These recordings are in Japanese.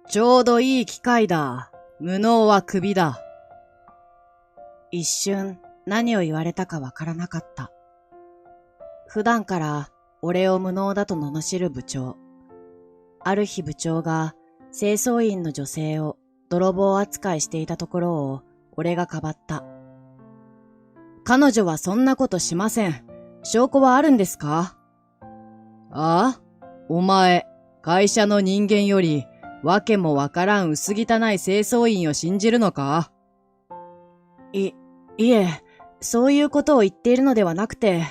ちょうどいい機会だ。無能はクビだ。一瞬何を言われたかわからなかった。普段から俺を無能だと罵る部長。ある日部長が清掃員の女性を泥棒扱いしていたところを俺がかばった。彼女はそんなことしません。証拠はあるんですか？ああ？お前、会社の人間よりわけもわからん薄汚い清掃員を信じるのか？いえ、そういうことを言っているのではなくて。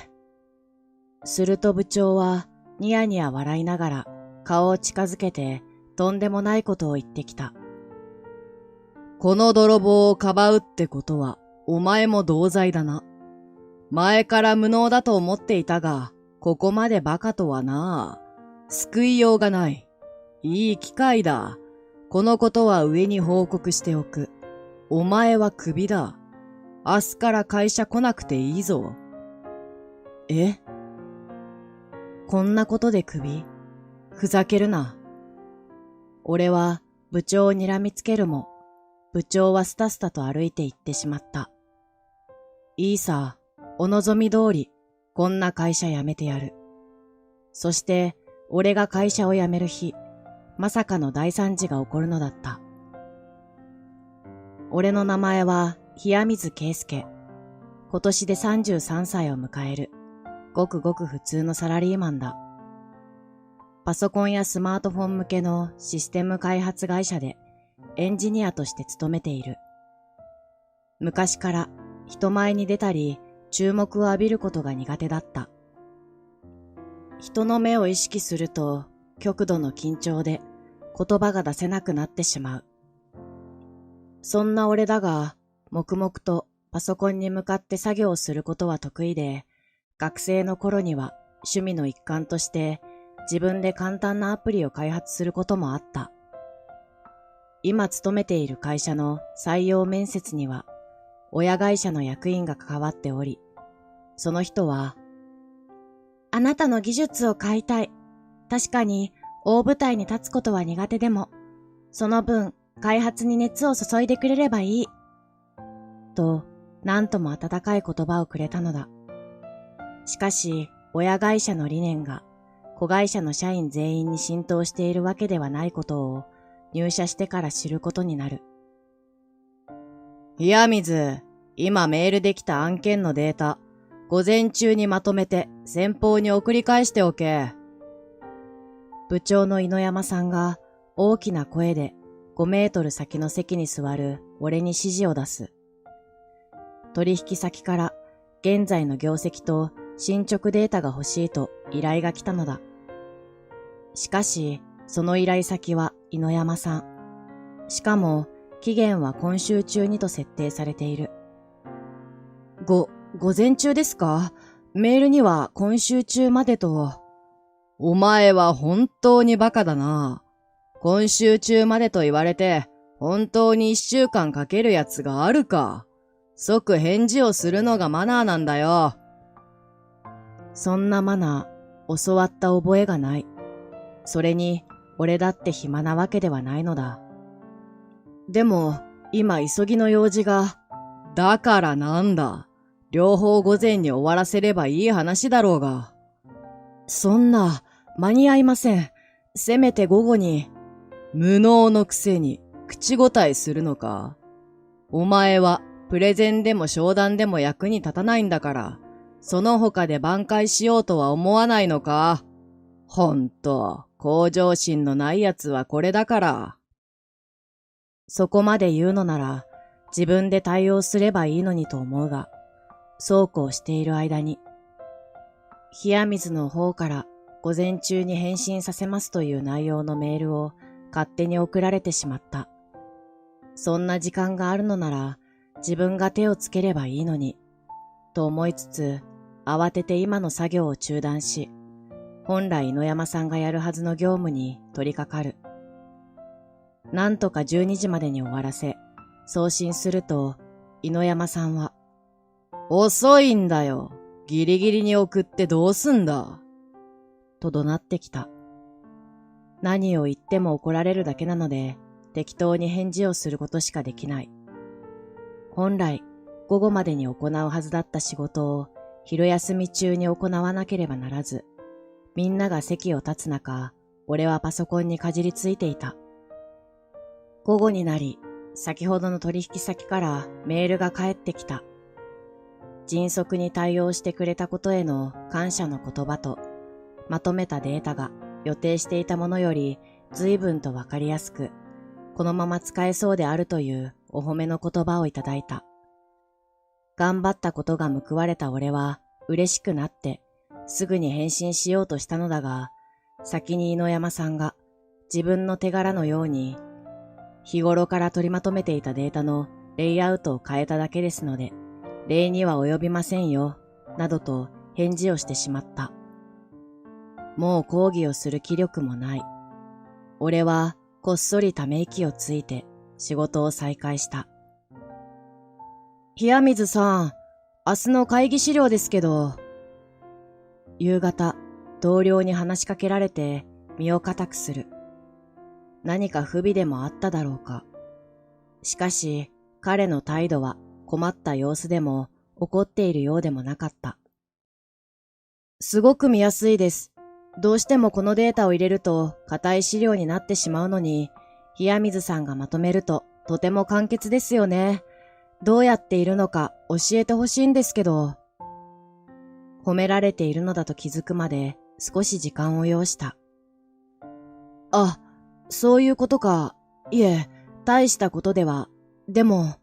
すると部長はニヤニヤ笑いながら顔を近づけてとんでもないことを言ってきた。この泥棒をかばうってことはお前も同罪だな。前から無能だと思っていたが、ここまでバカとはな。救いようがない。いい機会だ。このことは上に報告しておく。お前はクビだ。明日から会社来なくていいぞ。え？こんなことでクビ？ふざけるな。俺は部長を睨みつけるも、部長はスタスタと歩いて行ってしまった。いいさ、お望み通り、こんな会社辞めてやる。そして、俺が会社を辞める日、まさかの大惨事が起こるのだった。俺の名前は、冷水圭介。今年で33歳を迎える。ごくごく普通のサラリーマンだ。パソコンやスマートフォン向けのシステム開発会社でエンジニアとして勤めている。昔から人前に出たり注目を浴びることが苦手だった。人の目を意識すると極度の緊張で言葉が出せなくなってしまう。そんな俺だが、黙々とパソコンに向かって作業をすることは得意で、学生の頃には趣味の一環として自分で簡単なアプリを開発することもあった。今勤めている会社の採用面接には親会社の役員が関わっており、その人は、あなたの技術を買いたい。確かに大舞台に立つことは苦手でも、その分開発に熱を注いでくれればいい。と、なんとも温かい言葉をくれたのだ。しかし、親会社の理念が子会社の社員全員に浸透しているわけではないことを入社してから知ることになる。冷水、今メールできた案件のデータ、午前中にまとめて先方に送り返しておけ。部長の猪山さんが大きな声で5メートル先の席に座る俺に指示を出す。取引先から現在の業績と進捗データが欲しいと依頼が来たのだ。しかし、その依頼先は猪山さん。しかも、期限は今週中にと設定されている。午前中ですか？メールには今週中までと。お前は本当にバカだな。今週中までと言われて、本当に1週間かけるやつがあるか。即返事をするのがマナーなんだよ。そんなマナー、教わった覚えがない。それに、俺だって暇なわけではないのだ。でも、今急ぎの用事が。だからなんだ。両方午前に終わらせればいい話だろうが。そんな、間に合いません。せめて午後に。無能のくせに、口答えするのか。お前は、プレゼンでも商談でも役に立たないんだから、その他で挽回しようとは思わないのか。ほんと、向上心のない奴はこれだから。そこまで言うのなら、自分で対応すればいいのにと思うが、そうこうしている間に、冷水の方から午前中に返信させますという内容のメールを勝手に送られてしまった。そんな時間があるのなら、自分が手をつければいいのに、と思いつつ、慌てて今の作業を中断し、本来猪山さんがやるはずの業務に取り掛かる。なんとか12時までに終わらせ、送信すると、猪山さんは、遅いんだよ。ギリギリに送ってどうすんだ。と怒鳴ってきた。何を言っても怒られるだけなので、適当に返事をすることしかできない。本来、午後までに行うはずだった仕事を昼休み中に行わなければならず、みんなが席を立つ中、俺はパソコンにかじりついていた。午後になり、先ほどの取引先からメールが返ってきた。迅速に対応してくれたことへの感謝の言葉と、まとめたデータが予定していたものより随分とわかりやすく、このまま使えそうであるというお褒めの言葉をいただいた。頑張ったことが報われた俺は嬉しくなってすぐに返信しようとしたのだが、先に猪山さんが自分の手柄のように日頃から取りまとめていたデータのレイアウトを変えただけですので、礼には及びませんよ、などと返事をしてしまった。もう抗議をする気力もない。俺はこっそりため息をついて仕事を再開した。冷水さん、明日の会議資料ですけど。夕方、同僚に話しかけられて身を固くする。何か不備でもあっただろうか。しかし、彼の態度は困った様子でも怒っているようでもなかった。すごく見やすいです。どうしてもこのデータを入れると硬い資料になってしまうのに、冷水さんがまとめるととても簡潔ですよね。どうやっているのか教えてほしいんですけど。褒められているのだと気づくまで少し時間を要した。あ、そういうことか。いえ、大したことでは。でも、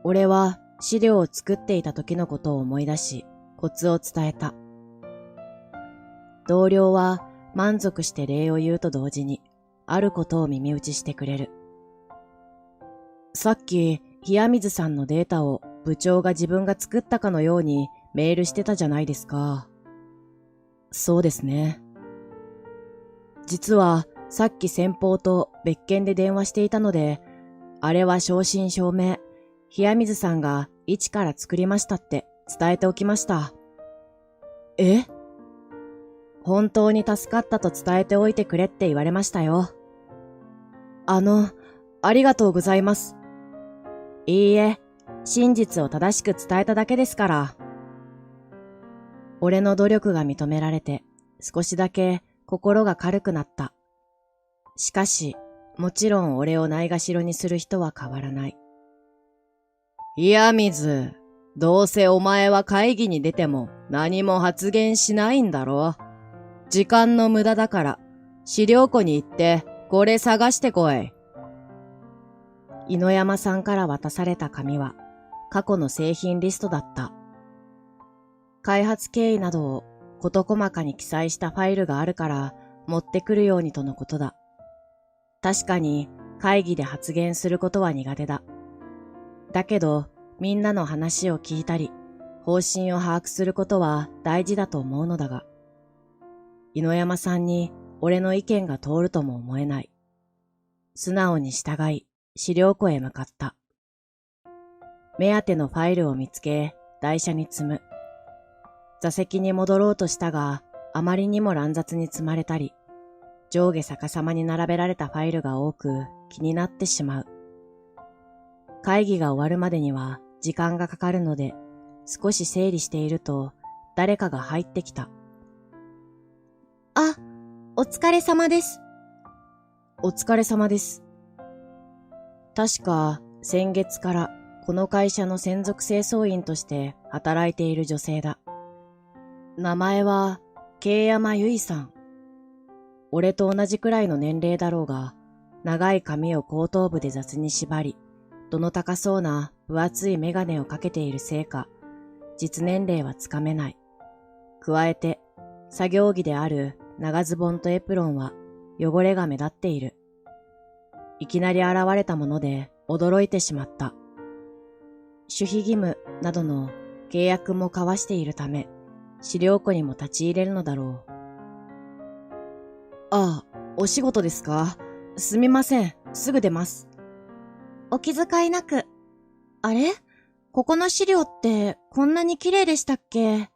俺は資料を作っていた時のことを思い出し、コツを伝えた。同僚は満足して礼を言うと同時に、あることを耳打ちしてくれる。さっき、冷水さんのデータを部長が自分が作ったかのようにメールしてたじゃないですか。そうですね。実はさっき先方と別件で電話していたので、あれは正真正銘、冷水さんが一から作りましたって伝えておきました。え？本当に助かったと伝えておいてくれって言われましたよ。ありがとうございます。いいえ、真実を正しく伝えただけですから。俺の努力が認められて、少しだけ心が軽くなった。しかし、もちろん俺をないがしろにする人は変わらない。冷水、どうせお前は会議に出ても何も発言しないんだろ。時間の無駄だから、資料庫に行ってこれ探してこい。猪山さんから渡された紙は過去の製品リストだった。開発経緯などを事細かに記載したファイルがあるから持ってくるようにとのことだ。確かに会議で発言することは苦手だ。だけどみんなの話を聞いたり方針を把握することは大事だと思うのだが、猪山さんに俺の意見が通るとも思えない。素直に従い資料庫へ向かった。目当てのファイルを見つけ台車に積む。座席に戻ろうとしたが、あまりにも乱雑に積まれたり、上下逆さまに並べられたファイルが多く気になってしまう。会議が終わるまでには時間がかかるので、少し整理していると誰かが入ってきた。あ、お疲れ様です。お疲れ様です。確か先月からこの会社の専属清掃員として働いている女性だ。名前は慶山由衣さん。俺と同じくらいの年齢だろうが、長い髪を後頭部で雑に縛り、度の高そうな分厚いメガネをかけているせいか、実年齢はつかめない。加えて、作業着である長ズボンとエプロンは汚れが目立っている。いきなり現れたもので驚いてしまった。守秘義務などの契約も交わしているため、資料庫にも立ち入れるのだろう。ああ、お仕事ですか？すみません、すぐ出ます。お気遣いなく。あれ？ここの資料ってこんなに綺麗でしたっけ？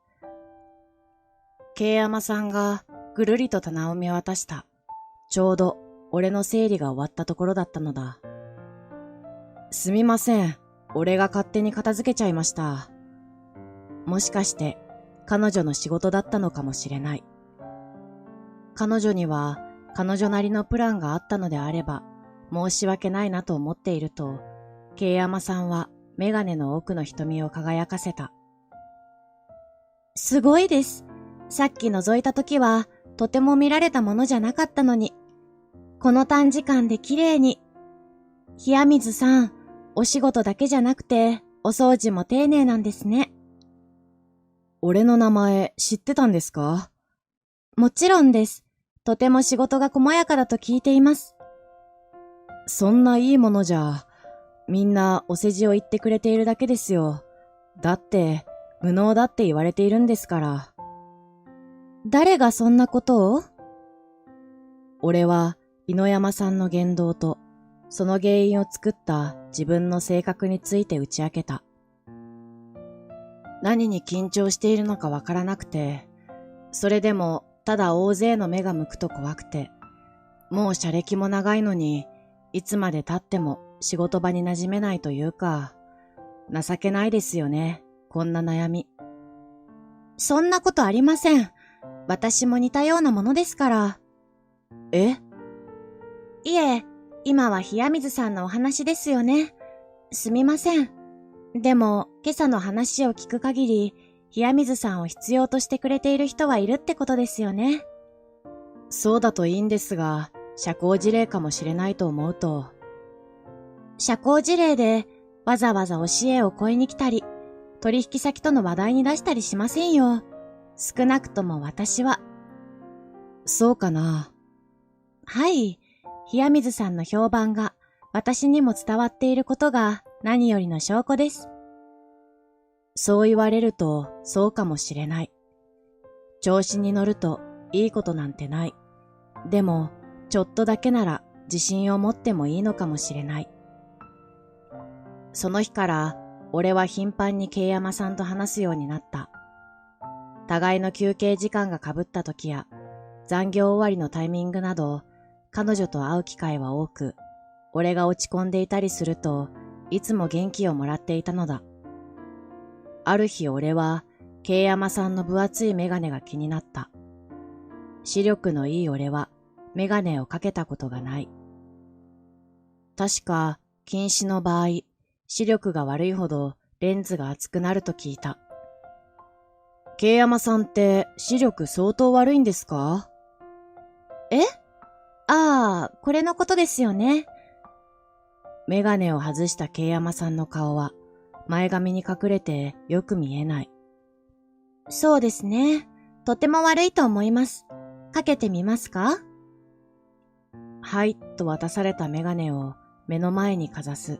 慶山さんがぐるりと棚を見渡した。ちょうど俺の整理が終わったところだったのだ。すみません。俺が勝手に片付けちゃいました。もしかして彼女の仕事だったのかもしれない。彼女には彼女なりのプランがあったのであれば申し訳ないなと思っていると、慶山さんはメガネの奥の瞳を輝かせた。すごいです。さっき覗いた時はとても見られたものじゃなかったのに、この短時間で綺麗に。冷水さん、お仕事だけじゃなくてお掃除も丁寧なんですね。俺の名前知ってたんですか？もちろんです。とても仕事が細やかだと聞いています。そんないいものじゃ、みんなお世辞を言ってくれているだけですよ。だって、無能だって言われているんですから。誰がそんなことを？俺は、猪山さんの言動と、その原因を作った自分の性格について打ち明けた。何に緊張しているのかわからなくて、それでもただ大勢の目が向くと怖くて、もう社歴も長いのに、いつまで経っても仕事場に馴染めないというか、情けないですよね、こんな悩み。そんなことありません。私も似たようなものですから。え？いえ、今は冷水さんのお話ですよね。すみません。でも、今朝の話を聞く限り、冷水さんを必要としてくれている人はいるってことですよね。そうだといいんですが、社交辞令かもしれないと思うと。社交辞令で、わざわざ教えを超えに来たり、取引先との話題に出したりしませんよ。少なくとも私は。そうかな。はい。冷水さんの評判が私にも伝わっていることが何よりの証拠です。そう言われるとそうかもしれない。調子に乗るといいことなんてない。でも、ちょっとだけなら自信を持ってもいいのかもしれない。その日から俺は頻繁に慶山さんと話すようになった。互いの休憩時間が被った時や残業終わりのタイミングなど、彼女と会う機会は多く、俺が落ち込んでいたりするといつも元気をもらっていたのだ。ある日俺は慶山さんの分厚いメガネが気になった。視力のいい俺はメガネをかけたことがない。確か近視の場合、視力が悪いほどレンズが厚くなると聞いた。慶山さんって視力相当悪いんですか？え？ああ、これのことですよね。メガネを外した慶山さんの顔は前髪に隠れてよく見えない。そうですね。とても悪いと思います。かけてみますか？はい、と渡されたメガネを目の前にかざす。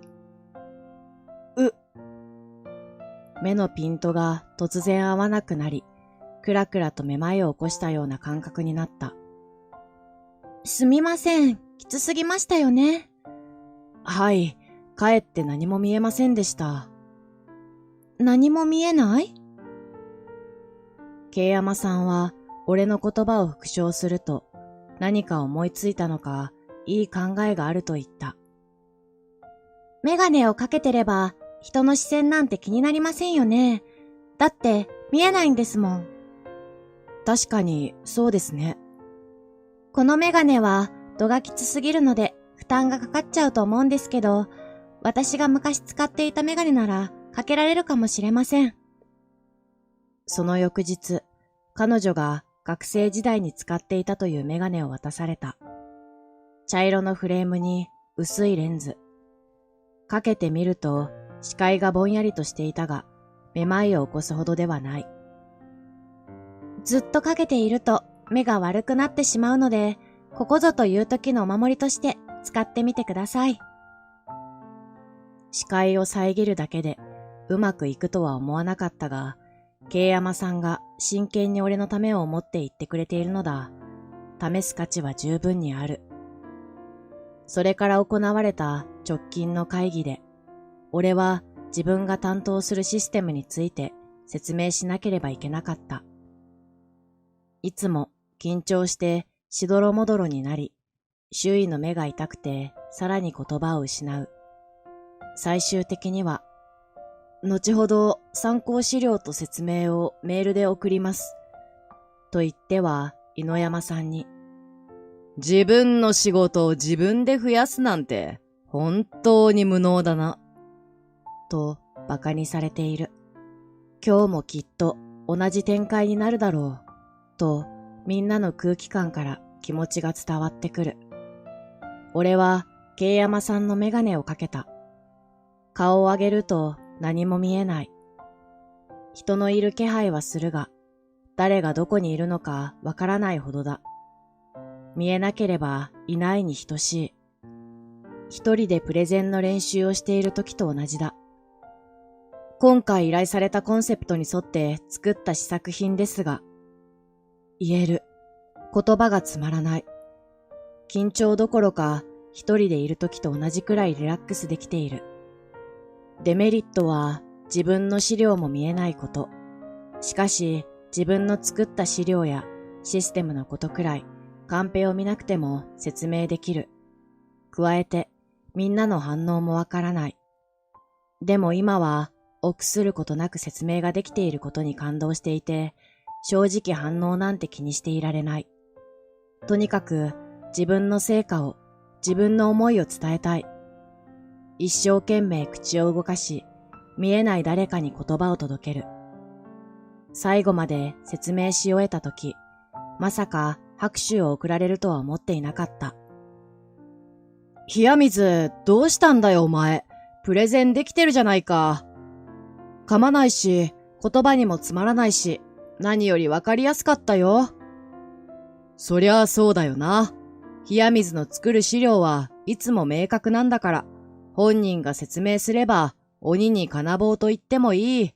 目のピントが突然合わなくなり、くらくらとめまいを起こしたような感覚になった。すみません、きつすぎましたよね。はい、かえって何も見えませんでした。何も見えない？慶山さんは俺の言葉を復唱すると、何か思いついたのか、いい考えがあると言った。メガネをかけてれば、人の視線なんて気になりませんよね。だって見えないんですもん。確かにそうですね。このメガネは度がきつすぎるので負担がかかっちゃうと思うんですけど、私が昔使っていたメガネならかけられるかもしれません。その翌日、彼女が学生時代に使っていたというメガネを渡された。茶色のフレームに薄いレンズ。かけてみると視界がぼんやりとしていたが、めまいを起こすほどではない。ずっとかけていると目が悪くなってしまうので、ここぞという時のお守りとして使ってみてください。視界を遮るだけでうまくいくとは思わなかったが、慶山さんが真剣に俺のためを思って言ってくれているのだ。試す価値は十分にある。それから行われた直近の会議で、俺は自分が担当するシステムについて説明しなければいけなかった。いつも緊張してしどろもどろになり、周囲の目が痛くてさらに言葉を失う。最終的には、後ほど参考資料と説明をメールで送ります。と言っては犬山さんに、自分の仕事を自分で増やすなんて本当に無能だな。と馬鹿にされている。今日もきっと同じ展開になるだろう。とみんなの空気感から気持ちが伝わってくる。俺は慶山さんのメガネをかけた。顔を上げると何も見えない。人のいる気配はするが、誰がどこにいるのかわからないほどだ。見えなければいないに等しい。一人でプレゼンの練習をしている時と同じだ。今回依頼されたコンセプトに沿って作った試作品ですが、言える。言葉がつまらない。緊張どころか一人でいる時と同じくらいリラックスできている。デメリットは自分の資料も見えないこと。しかし自分の作った資料やシステムのことくらいカンペを見なくても説明できる。加えてみんなの反応もわからない。でも今は臆することなく説明ができていることに感動していて、正直反応なんて気にしていられない。とにかく自分の成果を、自分の思いを伝えたい。一生懸命口を動かし、見えない誰かに言葉を届ける。最後まで説明し終えたとき、まさか拍手を送られるとは思っていなかった。冷水、どうしたんだよお前。プレゼンできてるじゃないか。噛まないし、言葉にもつまらないし、何よりわかりやすかったよ。そりゃあそうだよな。冷水の作る資料はいつも明確なんだから、本人が説明すれば鬼に金棒と言ってもいい。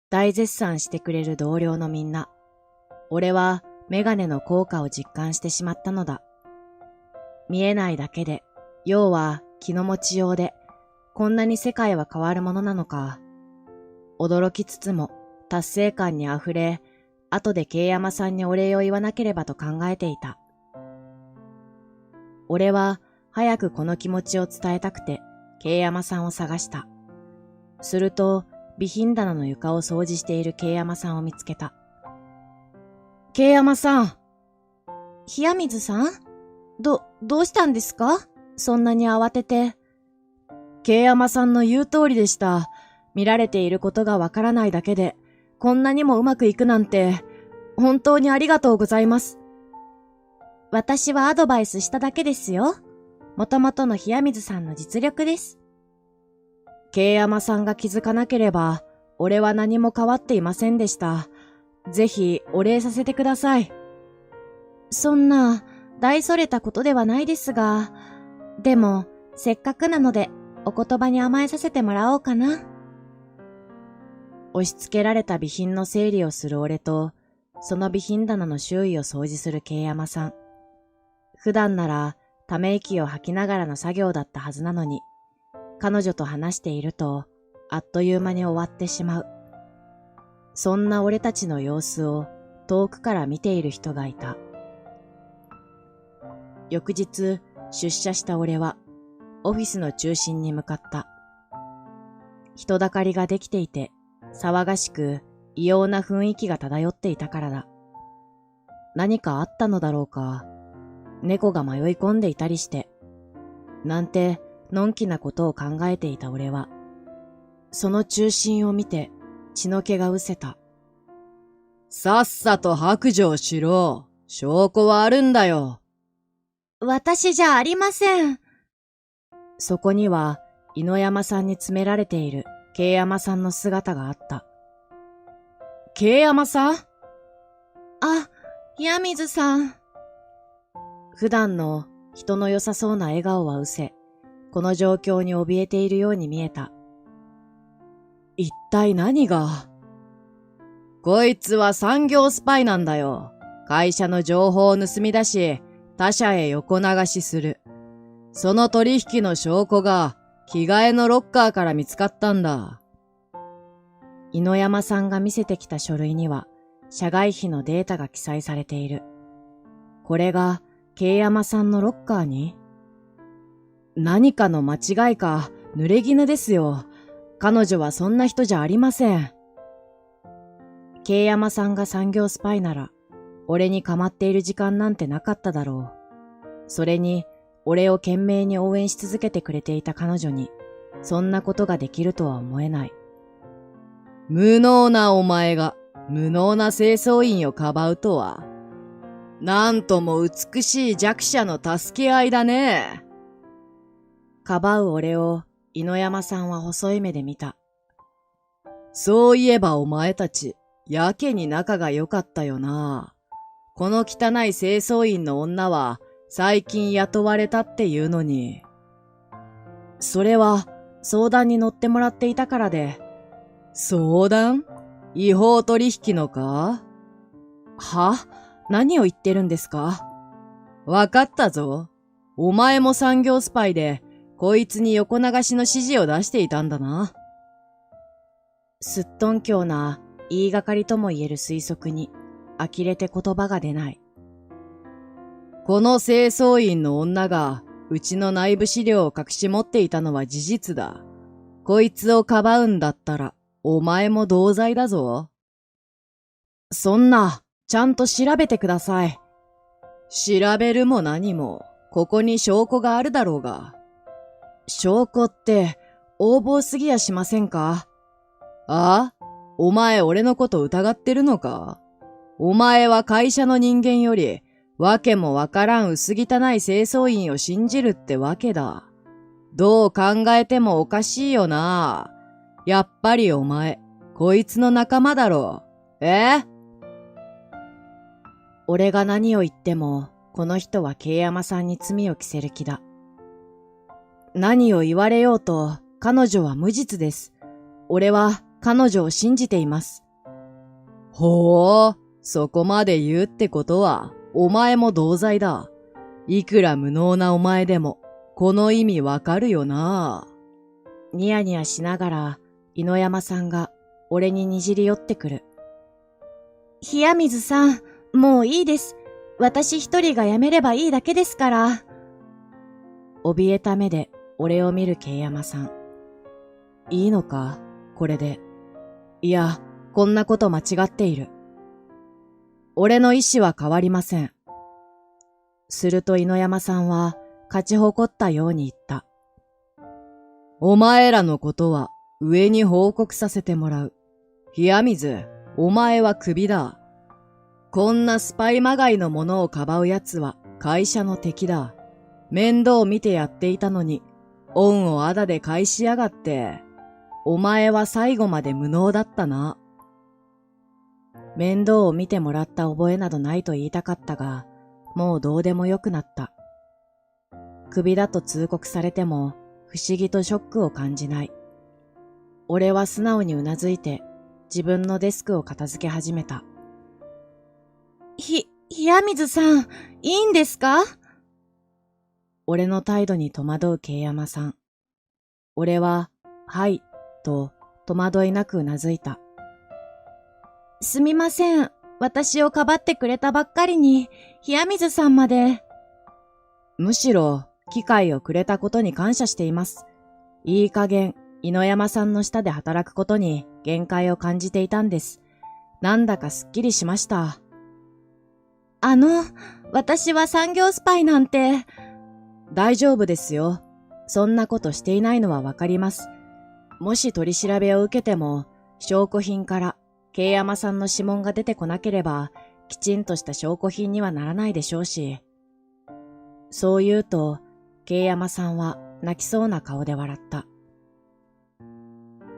大絶賛してくれる同僚のみんな。俺はメガネの効果を実感してしまったのだ。見えないだけで、要は気の持ちようで、こんなに世界は変わるものなのか。驚きつつも達成感にあふれ、後で慶山さんにお礼を言わなければと考えていた。俺は早くこの気持ちを伝えたくて、慶山さんを探した。すると、備品棚の床を掃除している慶山さんを見つけた。慶山さん。冷水さん？どうしたんですか？そんなに慌てて。慶山さんの言う通りでした。見られていることがわからないだけで、こんなにもうまくいくなんて、本当にありがとうございます。私はアドバイスしただけですよ。もともとの冷水さんの実力です。慶山さんが気づかなければ、俺は何も変わっていませんでした。ぜひお礼させてください。そんな、大それたことではないですが、でも、せっかくなので、お言葉に甘えさせてもらおうかな。押し付けられた備品の整理をする俺と、その備品棚の周囲を掃除する慶山さん。普段なら、ため息を吐きながらの作業だったはずなのに、彼女と話していると、あっという間に終わってしまう。そんな俺たちの様子を遠くから見ている人がいた。翌日、出社した俺は、オフィスの中心に向かった。人だかりができていて、騒がしく異様な雰囲気が漂っていたからだ。何かあったのだろうか。猫が迷い込んでいたりして。なんて、のんきなことを考えていた俺は、その中心を見て血の気が失せた。さっさと白状しろ。証拠はあるんだよ。私じゃありません。そこには犬山さんに詰められている慶山さんの姿があった。慶山さん？あ、冷水さん。普段の人の良さそうな笑顔は失せ、この状況に怯えているように見えた。一体何が？こいつは産業スパイなんだよ。会社の情報を盗み出し、他社へ横流しする。その取引の証拠が着替えのロッカーから見つかったんだ。犬山さんが見せてきた書類には、社外費のデータが記載されている。これが慶山さんのロッカーに？何かの間違いか、濡れ衣ですよ。彼女はそんな人じゃありません。慶山さんが産業スパイなら、俺に構っている時間なんてなかっただろう。それに、俺を懸命に応援し続けてくれていた彼女に、そんなことができるとは思えない。無能なお前が、無能な清掃員をかばうとは、なんとも美しい弱者の助け合いだね。かばう俺を、井野山さんは細い目で見た。そういえばお前たち、やけに仲が良かったよな。この汚い清掃員の女は、最近雇われたっていうのに。それは、相談に乗ってもらっていたからで。相談？違法取引のか？は？何を言ってるんですか？わかったぞ。お前も産業スパイで、こいつに横流しの指示を出していたんだな。すっとんきょうな言いがかりとも言える推測に、呆れて言葉が出ない。この清掃員の女が、うちの内部資料を隠し持っていたのは事実だ。こいつをかばうんだったら、お前も同罪だぞ。そんな、ちゃんと調べてください。調べるも何も、ここに証拠があるだろうが。証拠って、横暴すぎやしませんか？あ？お前俺のこと疑ってるのか？お前は会社の人間より、わけもわからん薄汚い清掃員を信じるってわけだ。どう考えてもおかしいよな。やっぱりお前、こいつの仲間だろ。俺が何を言っても、この人は慶山さんに罪を着せる気だ。何を言われようと、彼女は無実です。俺は彼女を信じています。ほう、そこまで言うってことは、お前も同罪だ。いくら無能なお前でも、この意味わかるよな。ニヤニヤしながら、井野山さんが俺ににじり寄ってくる。冷や水さん、もういいです。私一人が辞めればいいだけですから。怯えた目で俺を見る慶山さん。いいのか、これで。いや、こんなこと間違っている。俺の意志は変わりません。すると井野山さんは勝ち誇ったように言った。お前らのことは上に報告させてもらう。冷や水、お前はクビだ。こんなスパイまがいのものをかばう奴は会社の敵だ。面倒見てやっていたのに、恩をあだで返しやがって。お前は最後まで無能だったな。面倒を見てもらった覚えなどないと言いたかったが、もうどうでもよくなった。クビだと通告されても、不思議とショックを感じない。俺は素直にうなずいて、自分のデスクを片付け始めた。冷や水さん、いいんですか？俺の態度に戸惑う慶山さん。俺は、はい、と戸惑いなくうなずいた。すみません。私をかばってくれたばっかりに、冷や水さんまで。むしろ、機会をくれたことに感謝しています。いい加減、井野山さんの下で働くことに限界を感じていたんです。なんだかすっきりしました。私は産業スパイなんて。大丈夫ですよ。そんなことしていないのはわかります。もし取り調べを受けても、証拠品から慶山さんの指紋が出てこなければ、きちんとした証拠品にはならないでしょうし。そう言うと、慶山さんは泣きそうな顔で笑った。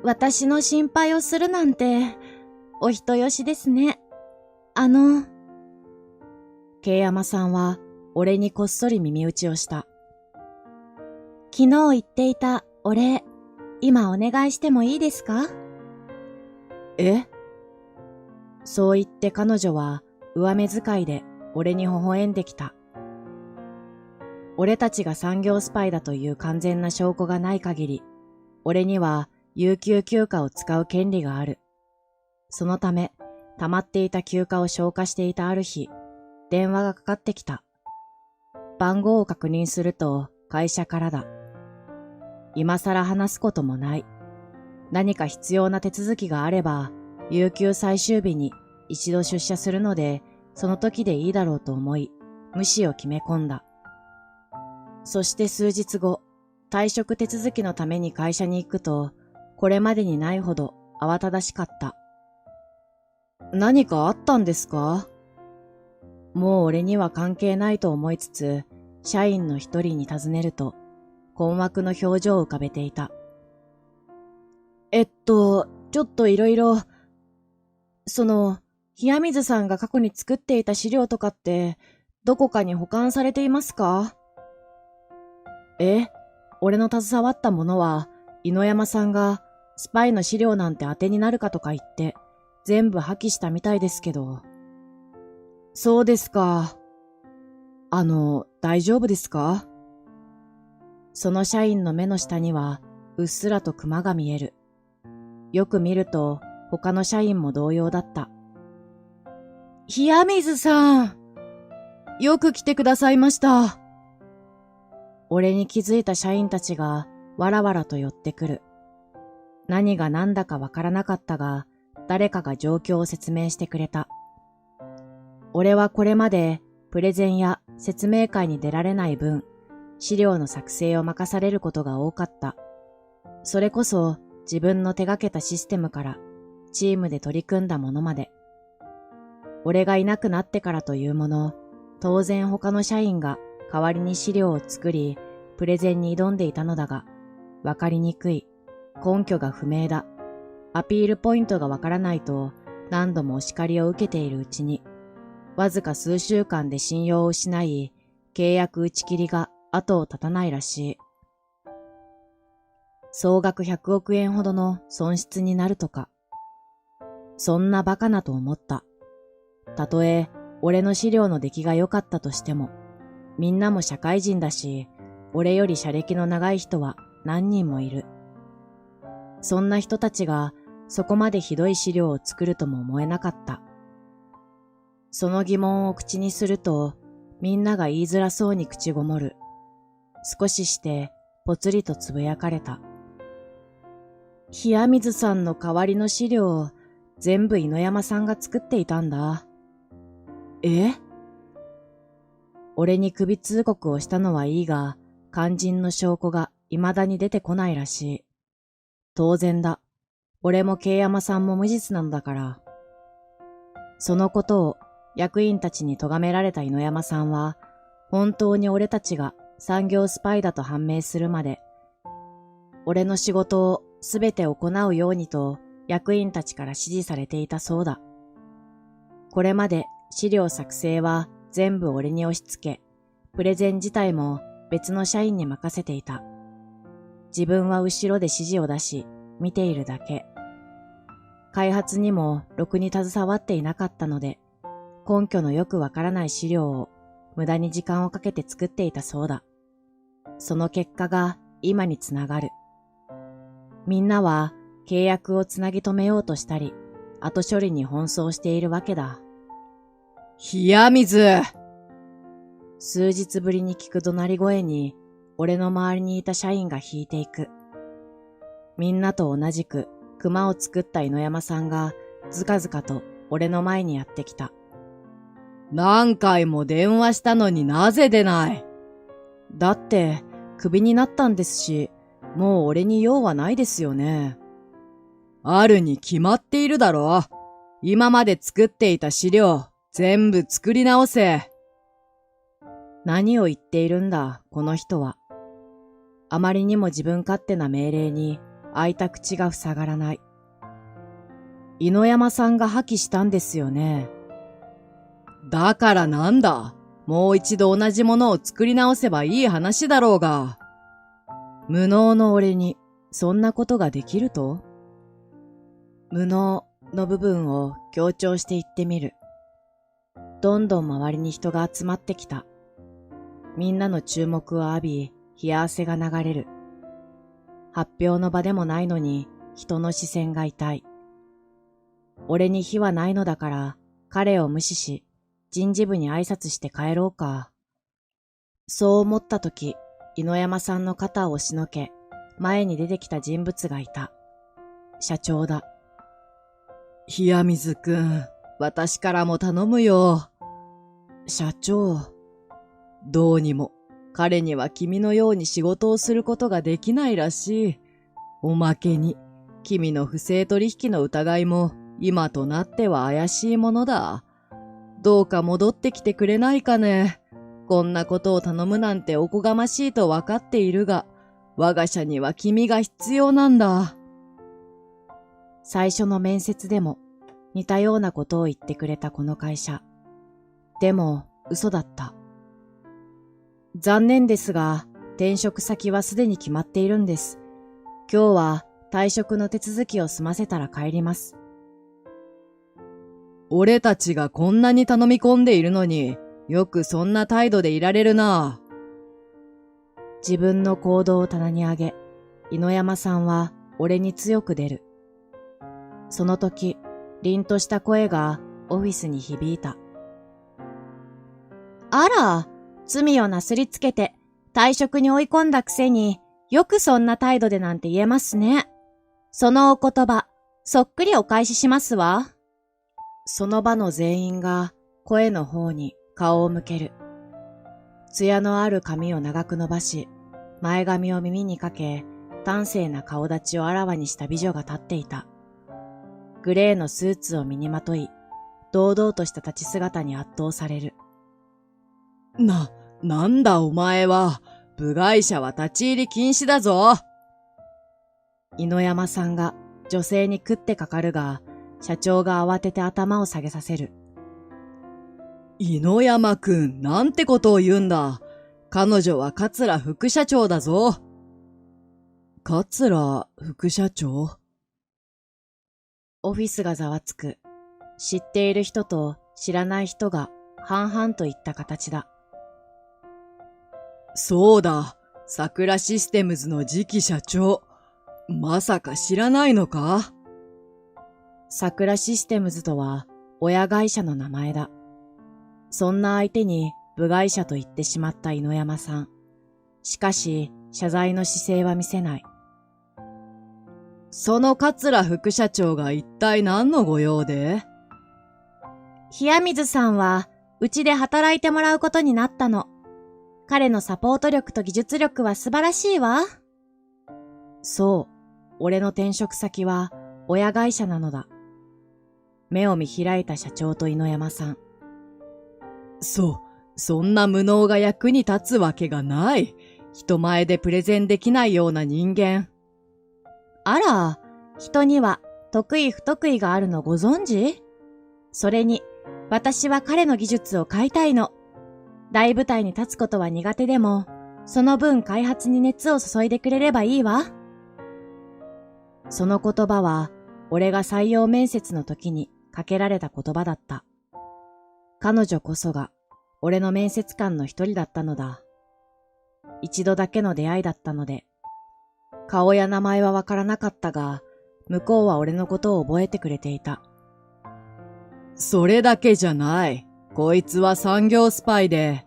私の心配をするなんて、お人よしですね。慶山さんは俺にこっそり耳打ちをした。昨日言っていたお礼、今お願いしてもいいですか？そう言って彼女は上目遣いで俺に微笑んできた。俺たちが産業スパイだという完全な証拠がない限り、俺には有給休暇を使う権利がある。そのため、溜まっていた休暇を消化していたある日、電話がかかってきた。番号を確認すると会社からだ。今更話すこともない。何か必要な手続きがあれば、有給最終日に一度出社するので、その時でいいだろうと思い、無視を決め込んだ。そして数日後、退職手続きのために会社に行くと、これまでにないほど慌ただしかった。何かあったんですか？もう俺には関係ないと思いつつ、社員の一人に尋ねると、困惑の表情を浮かべていた。ちょっといろいろ、冷水さんが過去に作っていた資料とかって、どこかに保管されていますか？俺の携わったものは、井野山さんが、スパイの資料なんて当てになるかとか言って、全部破棄したみたいですけど。そうですか。大丈夫ですか？その社員の目の下には、うっすらとクマが見える。よく見ると、他の社員も同様だった。冷水さん、よく来てくださいました。俺に気づいた社員たちが、わらわらと寄ってくる。何が何だかわからなかったが、誰かが状況を説明してくれた。俺はこれまで、プレゼンや説明会に出られない分、資料の作成を任されることが多かった。それこそ自分の手掛けたシステムからチームで取り組んだものまで。俺がいなくなってからというもの、当然他の社員が代わりに資料を作り、プレゼンに挑んでいたのだが、わかりにくい、根拠が不明だ、アピールポイントがわからないと何度もお叱りを受けているうちに、わずか数週間で信用を失い、契約打ち切りが後を絶たないらしい。総額100億円ほどの損失になるとか。そんなバカなと思った。たとえ俺の資料の出来が良かったとしても、みんなも社会人だし、俺より社歴の長い人は何人もいる。そんな人たちがそこまでひどい資料を作るとも思えなかった。その疑問を口にすると、みんなが言いづらそうに口ごもる。少しして、ぽつりとつぶやかれた。冷水さんの代わりの資料を全部井野山さんが作っていたんだ。俺に首通告をしたのはいいが、肝心の証拠が未だに出てこないらしい。当然だ。俺も慶山さんも無実なのだから。そのことを役員たちに咎められた井野山さんは、本当に俺たちが産業スパイだと判明するまで、俺の仕事をすべて行うようにと役員たちから指示されていたそうだ。これまで資料作成は全部俺に押し付け、プレゼン自体も別の社員に任せていた。自分は後ろで指示を出し、見ているだけ。開発にもろくに携わっていなかったので、根拠のよくわからない資料を無駄に時間をかけて作っていたそうだ。その結果が今につながる。みんなは契約をつなぎ止めようとしたり、後処理に奔走しているわけだ。冷水！数日ぶりに聞く怒鳴り声に、俺の周りにいた社員が引いていく。みんなと同じく熊を作った井野山さんがずかずかと俺の前にやってきた。何回も電話したのになぜ出ない？だって、クビになったんですし、もう俺に用はないですよね。あるに決まっているだろ。今まで作っていた資料、全部作り直せ。何を言っているんだ、この人は。あまりにも自分勝手な命令に開いた口が塞がらない。井野山さんが破棄したんですよね。だからなんだ。もう一度同じものを作り直せばいい話だろうが。無能の俺にそんなことができると？無能の部分を強調して言ってみる。どんどん周りに人が集まってきた。みんなの注目を浴び、冷や汗が流れる。発表の場でもないのに人の視線が痛い。俺に非はないのだから彼を無視し、人事部に挨拶して帰ろうか。そう思ったとき、猪山さんの肩を押しのけ、前に出てきた人物がいた。社長だ。冷水くん、私からも頼むよ。社長、どうにも彼には君のように仕事をすることができないらしい。おまけに、君の不正取引の疑いも今となっては怪しいものだ。どうか戻ってきてくれないかね。こんなことを頼むなんておこがましいとわかっているが、我が社には君が必要なんだ。最初の面接でも似たようなことを言ってくれたこの会社。でも嘘だった。残念ですが、転職先はすでに決まっているんです。今日は退職の手続きを済ませたら帰ります。俺たちがこんなに頼み込んでいるのに、よくそんな態度でいられるな。自分の行動を棚に上げ、猪山さんは俺に強く出る。その時、凛とした声がオフィスに響いた。あら、罪をなすりつけて退職に追い込んだくせによくそんな態度でなんて言えますね。そのお言葉、そっくりお返ししますわ。その場の全員が声の方に顔を向ける。艶のある髪を長く伸ばし、前髪を耳にかけ、端正な顔立ちをあらわにした美女が立っていた。グレーのスーツを身にまとい、堂々とした立ち姿に圧倒される。なんだお前は、部外者は立ち入り禁止だぞ。猪山さんが女性に食ってかかるが、社長が慌てて頭を下げさせる。猪山くん、なんてことを言うんだ。彼女は桂副社長だぞ。桂副社長？オフィスがざわつく。知っている人と知らない人が半々といった形だ。そうだ、桜システムズの次期社長。まさか知らないのか？桜システムズとは親会社の名前だ。そんな相手に部外者と言ってしまった猪山さん。しかし謝罪の姿勢は見せない。その桂副社長が一体何のご用で？冷水さんはうちで働いてもらうことになったの。彼のサポート力と技術力は素晴らしいわ。そう、俺の転職先は親会社なのだ。目を見開いた社長と猪山さん。そんな無能が役に立つわけがない。人前でプレゼンできないような人間。あら、人には得意不得意があるのご存知？それに、私は彼の技術を買いたいの。大舞台に立つことは苦手でも、その分開発に熱を注いでくれればいいわ。その言葉は、俺が採用面接の時にかけられた言葉だった。彼女こそが、俺の面接官の一人だったのだ。一度だけの出会いだったので、顔や名前はわからなかったが、向こうは俺のことを覚えてくれていた。それだけじゃない。こいつは産業スパイで。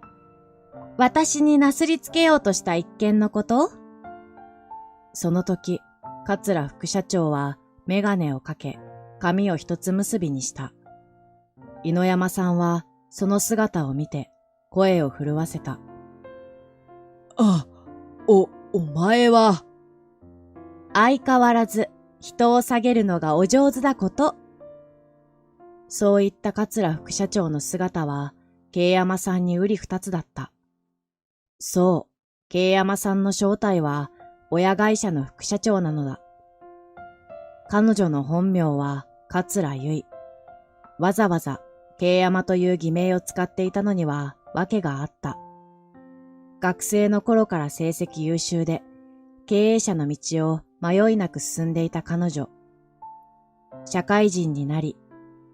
私になすりつけようとした一件のこと？その時、桂副社長はメガネをかけ、髪を一つ結びにした。猪山さんはその姿を見て声を震わせた。お前は。相変わらず人を下げるのがお上手だこと。そういった桂副社長の姿は、慶山さんに瓜二つだった。そう、慶山さんの正体は、親会社の副社長なのだ。彼女の本名は、桂由衣。わざわざ、慶山という偽名を使っていたのには、訳があった。学生の頃から成績優秀で、経営者の道を迷いなく進んでいた彼女。社会人になり、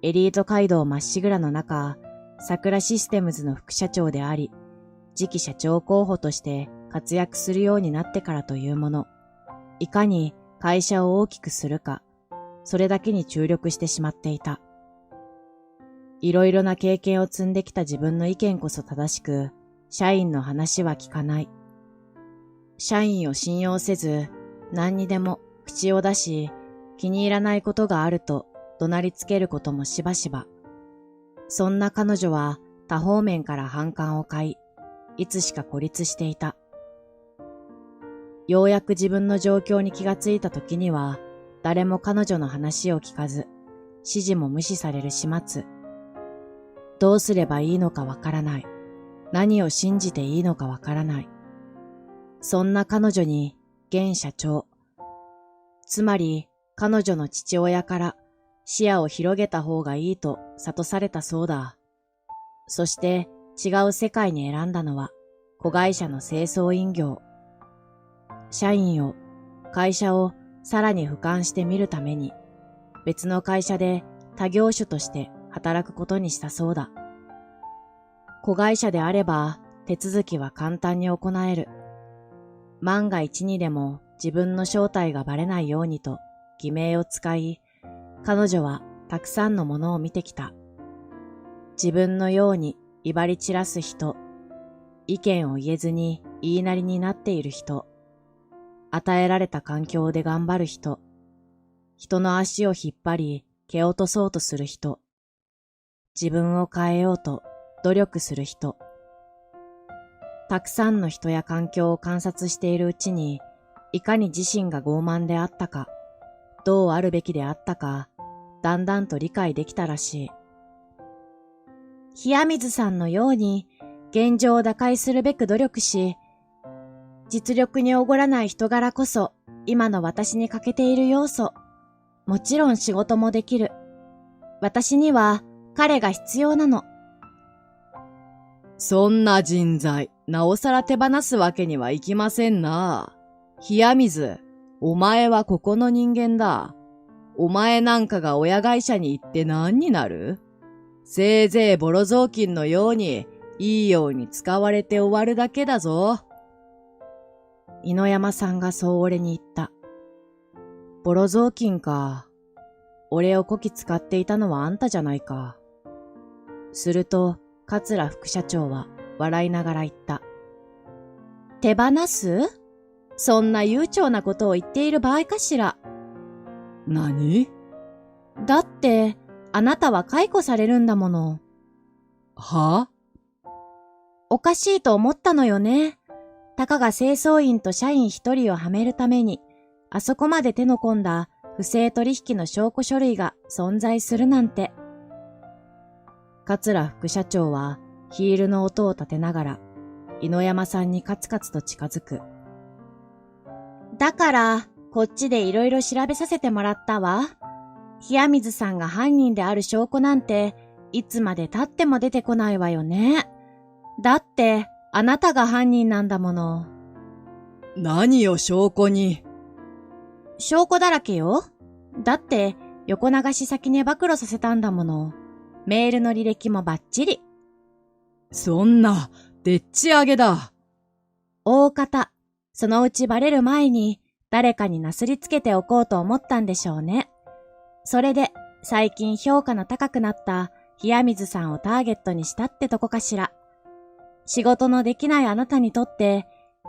エリート街道まっしぐらの中、桜システムズの副社長であり、次期社長候補として活躍するようになってからというもの、いかに会社を大きくするか、それだけに注力してしまっていた。いろいろな経験を積んできた自分の意見こそ正しく、社員の話は聞かない。社員を信用せず、何にでも口を出し、気に入らないことがあると怒鳴りつけることもしばしば。そんな彼女は多方面から反感を買い、いつしか孤立していた。ようやく自分の状況に気がついた時には、誰も彼女の話を聞かず、指示も無視される始末。どうすればいいのかわからない。何を信じていいのかわからない。そんな彼女に、現社長、つまり彼女の父親から視野を広げた方がいいと諭されたそうだ。そして違う世界に選んだのは子会社の清掃員業。社員を、会社をさらに俯瞰してみるために別の会社で他業種として働くことにしたそうだ。子会社であれば手続きは簡単に行える。万が一にでも自分の正体がバレないようにと偽名を使い、彼女はたくさんのものを見てきた。自分のように威張り散らす人、意見を言えずに言いなりになっている人、与えられた環境で頑張る人、人の足を引っ張り蹴落とそうとする人、自分を変えようと努力する人。たくさんの人や環境を観察しているうちに、いかに自身が傲慢であったか、どうあるべきであったか、だんだんと理解できたらしい。冷水さんのように、現状を打開するべく努力し、実力におごらない人柄こそ、今の私に欠けている要素。もちろん仕事もできる。私には彼が必要なの。そんな人材、なおさら手放すわけにはいきませんな。冷水、お前はここの人間だ。お前なんかが親会社に行って何になる？せいぜいボロ雑巾のように、いいように使われて終わるだけだぞ。猪山さんがそう俺に言った。ボロ雑巾か。俺をこき使っていたのはあんたじゃないか。すると、桂副社長は笑いながら言った。手放す？そんな悠長なことを言っている場合かしら。何？だって、あなたは解雇されるんだもの。は？おかしいと思ったのよね。たかが清掃員と社員一人をはめるために、あそこまで手の込んだ不正取引の証拠書類が存在するなんて。桂副社長はヒールの音を立てながら、猪山さんにカツカツと近づく。だから、こっちでいろいろ調べさせてもらったわ。冷水さんが犯人である証拠なんて、いつまで経っても出てこないわよね。だって、あなたが犯人なんだもの。何を証拠に？証拠だらけよ。だって、横流し先に暴露させたんだもの。メールの履歴もバッチリ。そんな、でっち上げだ。大方、そのうちバレる前に誰かになすりつけておこうと思ったんでしょうね。それで最近評価の高くなった冷水さんをターゲットにしたってとこかしら。仕事のできないあなたにとって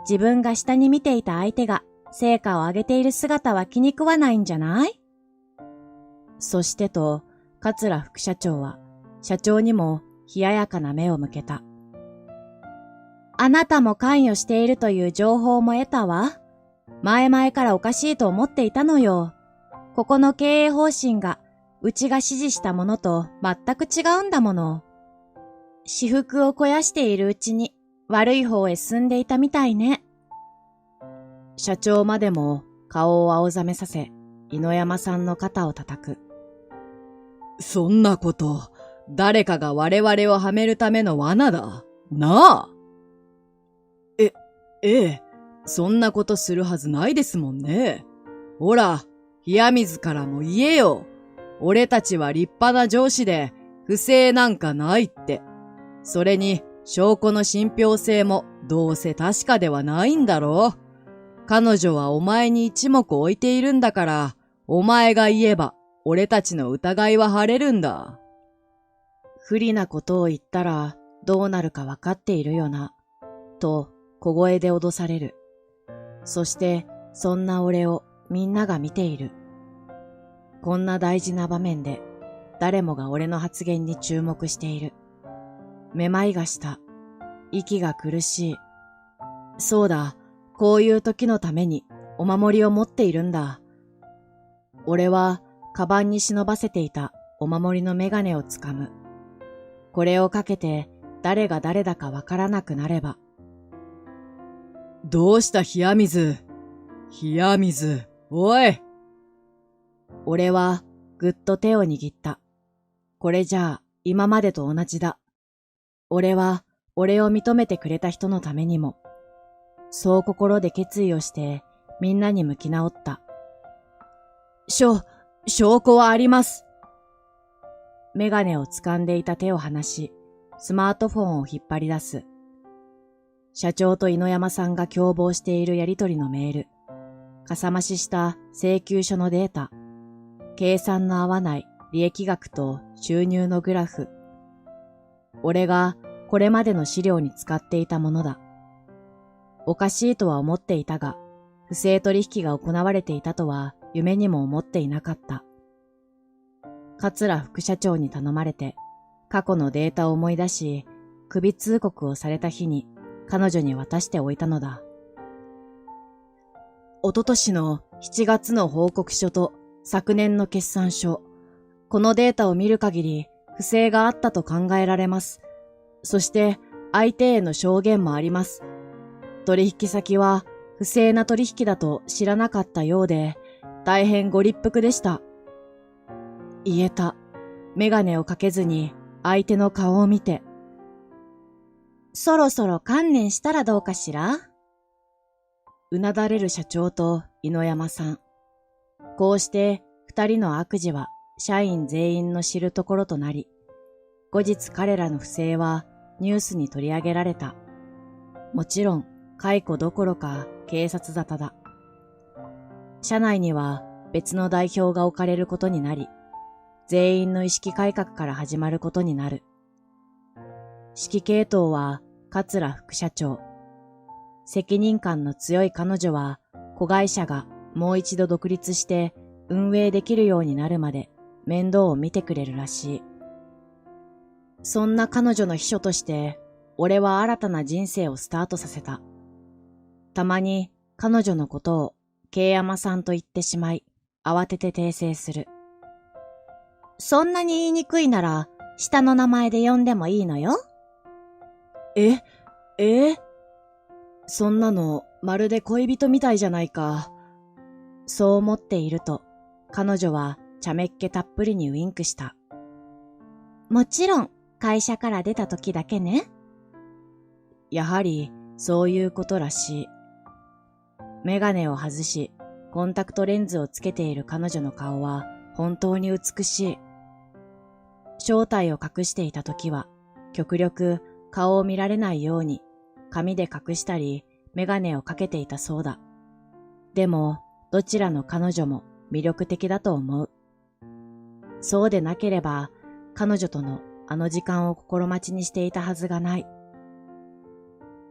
自分が下に見ていた相手が成果を上げている姿は気に食わないんじゃない？そしてと、桂副社長は社長にも冷ややかな目を向けた。あなたも関与しているという情報も得たわ。前々からおかしいと思っていたのよ。ここの経営方針がうちが指示したものと全く違うんだもの。私腹を肥やしているうちに悪い方へ進んでいたみたいね。社長までも顔を青ざめさせ、猪山さんの肩を叩く。そんなこと、誰かが我々をはめるための罠だ。なあ。ええ、そんなことするはずないですもんね。ほら、冷水からも言えよ。俺たちは立派な上司で、不正なんかないって。それに、証拠の信憑性もどうせ確かではないんだろう。彼女はお前に一目置いているんだから、お前が言えば、俺たちの疑いは晴れるんだ。不利なことを言ったら、どうなるかわかっているよな。と小声で脅される。そしてそんな俺をみんなが見ている。こんな大事な場面で誰もが俺の発言に注目している。めまいがした。息が苦しい。そうだ、こういう時のためにお守りを持っているんだ。俺はカバンに忍ばせていたお守りのメガネをつかむ。これをかけて誰が誰だかわからなくなれば。どうした冷水。冷水、おい。俺はぐっと手を握った。これじゃあ今までと同じだ。俺は俺を認めてくれた人のためにも。そう心で決意をしてみんなに向き直った。証拠はあります。メガネを掴んでいた手を離し、スマートフォンを引っ張り出す。社長と猪山さんが共謀しているやりとりのメール、かさ増しした請求書のデータ、計算の合わない利益額と収入のグラフ。俺がこれまでの資料に使っていたものだ。おかしいとは思っていたが、不正取引が行われていたとは夢にも思っていなかった。桂副社長に頼まれて、過去のデータを思い出し、首通告をされた日に彼女に渡しておいたのだ。一昨年の7月の報告書と昨年の決算書、このデータを見る限り不正があったと考えられます。そして相手への証言もあります。取引先は不正な取引だと知らなかったようで、大変ご立腹でした。言えた。メガネをかけずに相手の顔を見て。そろそろ観念したらどうかしら？うなだれる社長と猪山さん。こうして二人の悪事は社員全員の知るところとなり、後日彼らの不正はニュースに取り上げられた。もちろん解雇どころか警察沙汰だ。社内には別の代表が置かれることになり、全員の意識改革から始まることになる。指揮系統は桂副社長。責任感の強い彼女は子会社がもう一度独立して運営できるようになるまで面倒を見てくれるらしい。そんな彼女の秘書として俺は新たな人生をスタートさせた。たまに彼女のことを慶山さんと言ってしまい慌てて訂正する。そんなに言いにくいなら下の名前で呼んでもいいのよ。そんなのまるで恋人みたいじゃないか。そう思っていると彼女は茶目っ気たっぷりにウインクした。もちろん会社から出た時だけね。やはりそういうことらしい。メガネを外しコンタクトレンズをつけている彼女の顔は本当に美しい。正体を隠していた時は極力顔を見られないように髪で隠したりメガネをかけていたそうだ。でもどちらの彼女も魅力的だと思う。そうでなければ彼女とのあの時間を心待ちにしていたはずがない。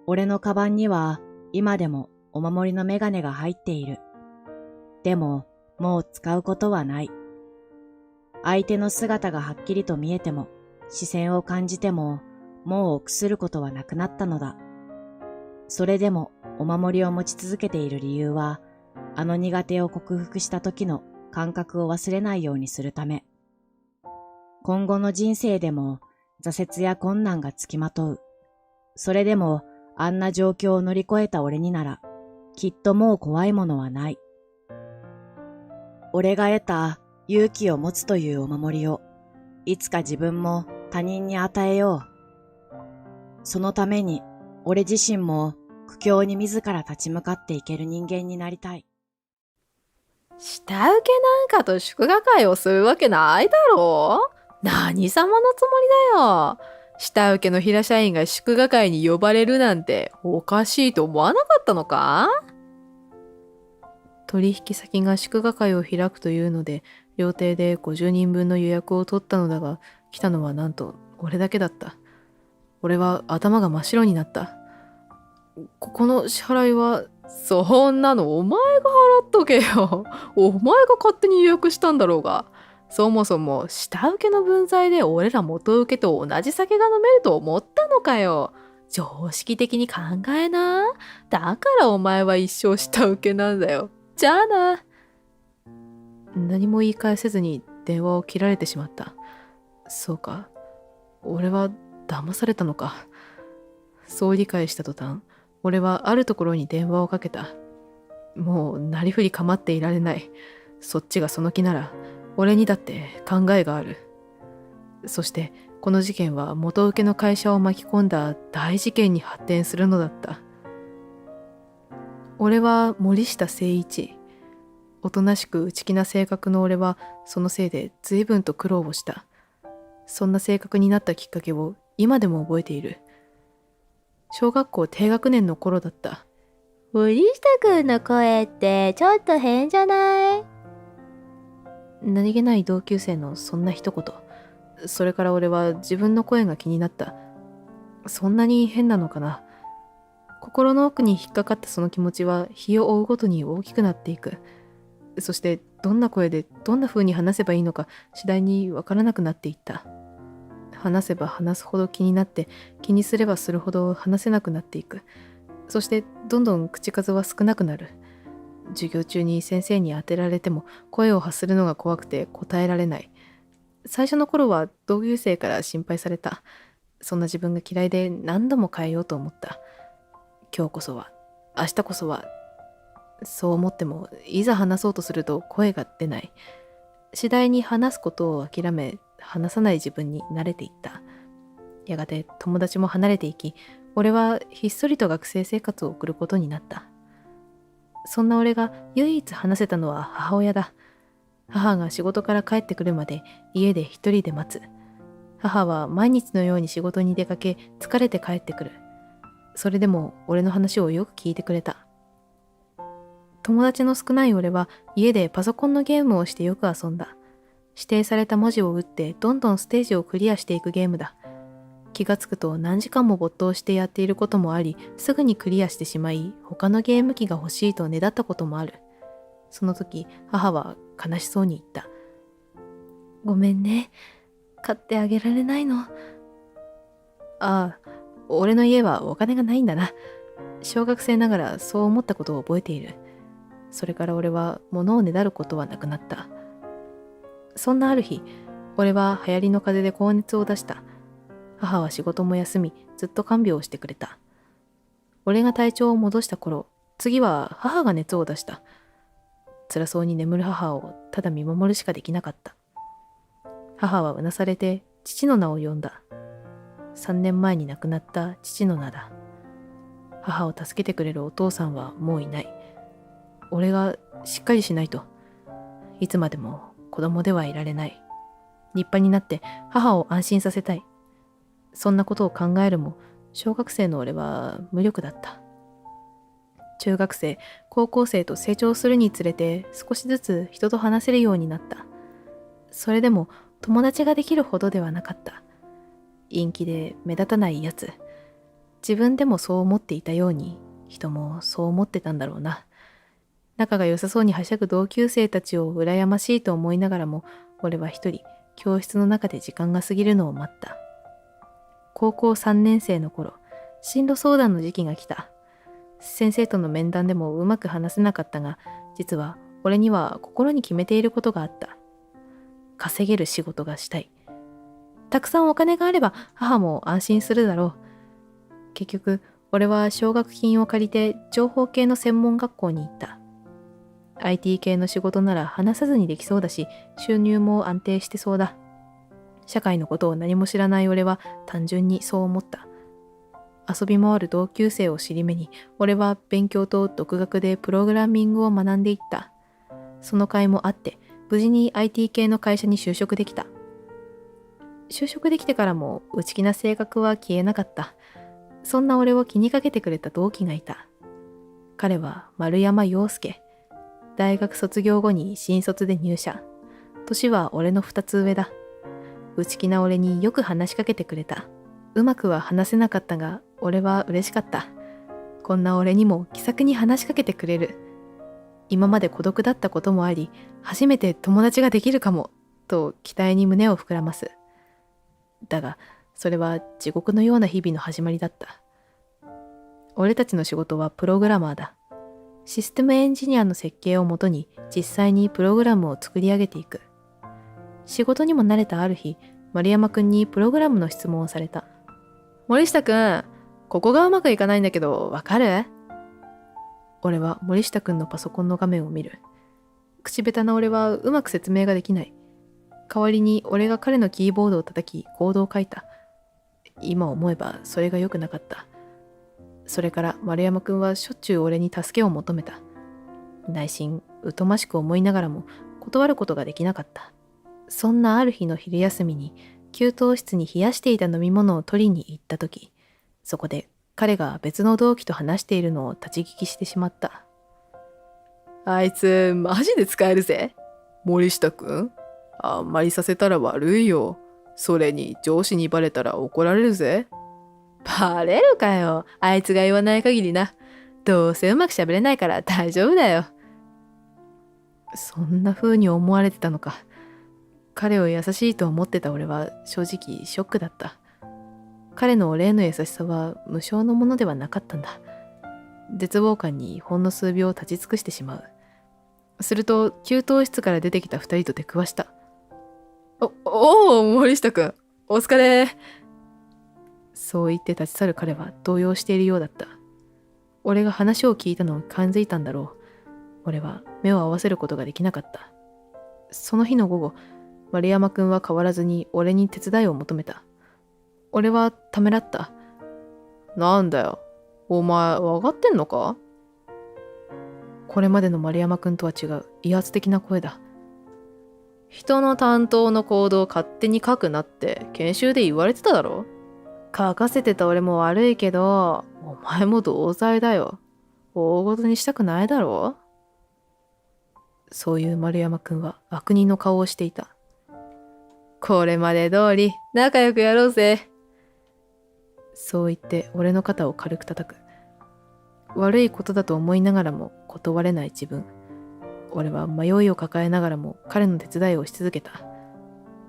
俺のカバンには今でもお守りのメガネが入っている。でももう使うことはない。相手の姿がはっきりと見えても、視線を感じても、もう臆することはなくなったのだ。それでもお守りを持ち続けている理由は、あの苦手を克服した時の感覚を忘れないようにするため。今後の人生でも挫折や困難がつきまとう。それでもあんな状況を乗り越えた俺になら、きっともう怖いものはない。俺が得た勇気を持つというお守りを、いつか自分も他人に与えよう。そのために、俺自身も苦境に自ら立ち向かっていける人間になりたい。下請けなんかと祝賀会をするわけないだろう。何様のつもりだよ。下請けの平社員が祝賀会に呼ばれるなんておかしいと思わなかったのか？取引先が祝賀会を開くというので、料亭で50人分の予約を取ったのだが、来たのはなんと俺だけだった。俺は頭が真っ白になった。ここの支払いは、そんなのお前が払っとけよ。お前が勝手に予約したんだろうが。そもそも下請けの分際で俺ら元請けと同じ酒が飲めると思ったのかよ。常識的に考えな。だからお前は一生下請けなんだよ。じゃあな。何も言い返せずに電話を切られてしまった。そうか。俺は騙されたのか。そう理解した途端、俺はあるところに電話をかけた。もうなりふり構っていられない。そっちがその気なら、俺にだって考えがある。そしてこの事件は元請けの会社を巻き込んだ大事件に発展するのだった。俺は森下誠一。おとなしく内気な性格の俺はそのせいで随分と苦労をした。そんな性格になったきっかけを今でも覚えている。小学校低学年の頃だった。森下くんの声ってちょっと変じゃない？何気ない同級生のそんな一言。それから俺は自分の声が気になった。そんなに変なのかな。心の奥に引っかかったその気持ちは日を追うごとに大きくなっていく。そしてどんな声でどんな風に話せばいいのか次第にわからなくなっていった。話せば話すほど気になって、気にすればするほど話せなくなっていく。そしてどんどん口数は少なくなる。授業中に先生に当てられても声を発するのが怖くて答えられない。最初の頃は同級生から心配された。そんな自分が嫌いで何度も変えようと思った。今日こそは、明日こそは。そう思ってもいざ話そうとすると声が出ない。次第に話すことを諦め、話さない自分に慣れていった。やがて友達も離れていき、俺はひっそりと学生生活を送ることになった。そんな俺が唯一話せたのは母親だ。母が仕事から帰ってくるまで家で一人で待つ。母は毎日のように仕事に出かけ、疲れて帰ってくる。それでも俺の話をよく聞いてくれた。友達の少ない俺は家でパソコンのゲームをしてよく遊んだ。指定された文字を打ってどんどんステージをクリアしていくゲームだ。気がつくと何時間も没頭してやっていることもあり、すぐにクリアしてしまい、他のゲーム機が欲しいとねだったこともある。その時、母は悲しそうに言った。ごめんね。買ってあげられないの。ああ、俺の家はお金がないんだな。小学生ながらそう思ったことを覚えている。それから俺は物をねだることはなくなった。そんなある日、俺は流行りの風邪で高熱を出した。母は仕事も休み、ずっと看病をしてくれた。俺が体調を戻した頃、次は母が熱を出した。辛そうに眠る母をただ見守るしかできなかった。母はうなされて父の名を呼んだ。3年前に亡くなった父の名だ。母を助けてくれるお父さんはもういない。俺がしっかりしないと。いつまでも子供ではいられない。立派になって母を安心させたい。そんなことを考えるも、小学生の俺は無力だった。中学生、高校生と成長するにつれて少しずつ人と話せるようになった。それでも友達ができるほどではなかった。陰気で目立たないやつ。自分でもそう思っていたように、人もそう思ってたんだろうな。仲が良さそうにはしゃぐ同級生たちを羨ましいと思いながらも、俺は一人、教室の中で時間が過ぎるのを待った。高校3年生の頃、進路相談の時期が来た。先生との面談でもうまく話せなかったが、実は俺には心に決めていることがあった。稼げる仕事がしたい。たくさんお金があれば母も安心するだろう。結局、俺は奨学金を借りて情報系の専門学校に行った。IT 系の仕事なら話さずにできそうだし、収入も安定してそうだ。社会のことを何も知らない俺は単純にそう思った。遊び回る同級生を尻目に、俺は勉強と独学でプログラミングを学んでいった。その甲斐もあって、無事に IT 系の会社に就職できた。就職できてからも内気な性格は消えなかった。そんな俺を気にかけてくれた同期がいた。彼は丸山陽介。大学卒業後に新卒で入社。年は俺の2つ上だ。内気な俺によく話しかけてくれた。うまくは話せなかったが、俺は嬉しかった。こんな俺にも気さくに話しかけてくれる。今まで孤独だったこともあり、初めて友達ができるかも、と期待に胸を膨らます。だが、それは地獄のような日々の始まりだった。俺たちの仕事はプログラマーだ。システムエンジニアの設計をもとに実際にプログラムを作り上げていく。仕事にも慣れたある日、丸山くんにプログラムの質問をされた。森下くん、ここがうまくいかないんだけど、わかる？俺は森下くんのパソコンの画面を見る。口下手な俺はうまく説明ができない。代わりに俺が彼のキーボードを叩きコードを書いた。今思えばそれが良くなかった。それから丸山くんはしょっちゅう俺に助けを求めた。内心疎ましく思いながらも断ることができなかった。そんなある日の昼休みに給湯室に冷やしていた飲み物を取りに行った時、そこで彼が別の同期と話しているのを立ち聞きしてしまった。あいつマジで使えるぜ。森下くん、あんまりさせたら悪いよ。それに上司にバレたら怒られるぜ。バレるかよ。あいつが言わない限りな。どうせうまく喋れないから大丈夫だよ。そんな風に思われてたのか。彼を優しいと思ってた俺は正直ショックだった。彼の俺への優しさは無償のものではなかったんだ。絶望感にほんの数秒立ち尽くしてしまう。すると給湯室から出てきた二人と出くわした。おう森下くん、お疲れ。そう言って立ち去る彼は動揺しているようだった。俺が話を聞いたのを感づいたんだろう。俺は目を合わせることができなかった。その日の午後、丸山くんは変わらずに俺に手伝いを求めた。俺はためらった。なんだよ、お前分かってんのか？これまでの丸山くんとは違う威圧的な声だ。人の担当のコードを勝手に書くなって研修で言われてただろ？書かせてた俺も悪いけど、お前も同罪だよ。大ごとにしたくないだろ？そういう丸山くんは悪人の顔をしていた。これまで通り仲良くやろうぜ。そう言って俺の肩を軽く叩く。悪いことだと思いながらも断れない自分。俺は迷いを抱えながらも彼の手伝いをし続けた。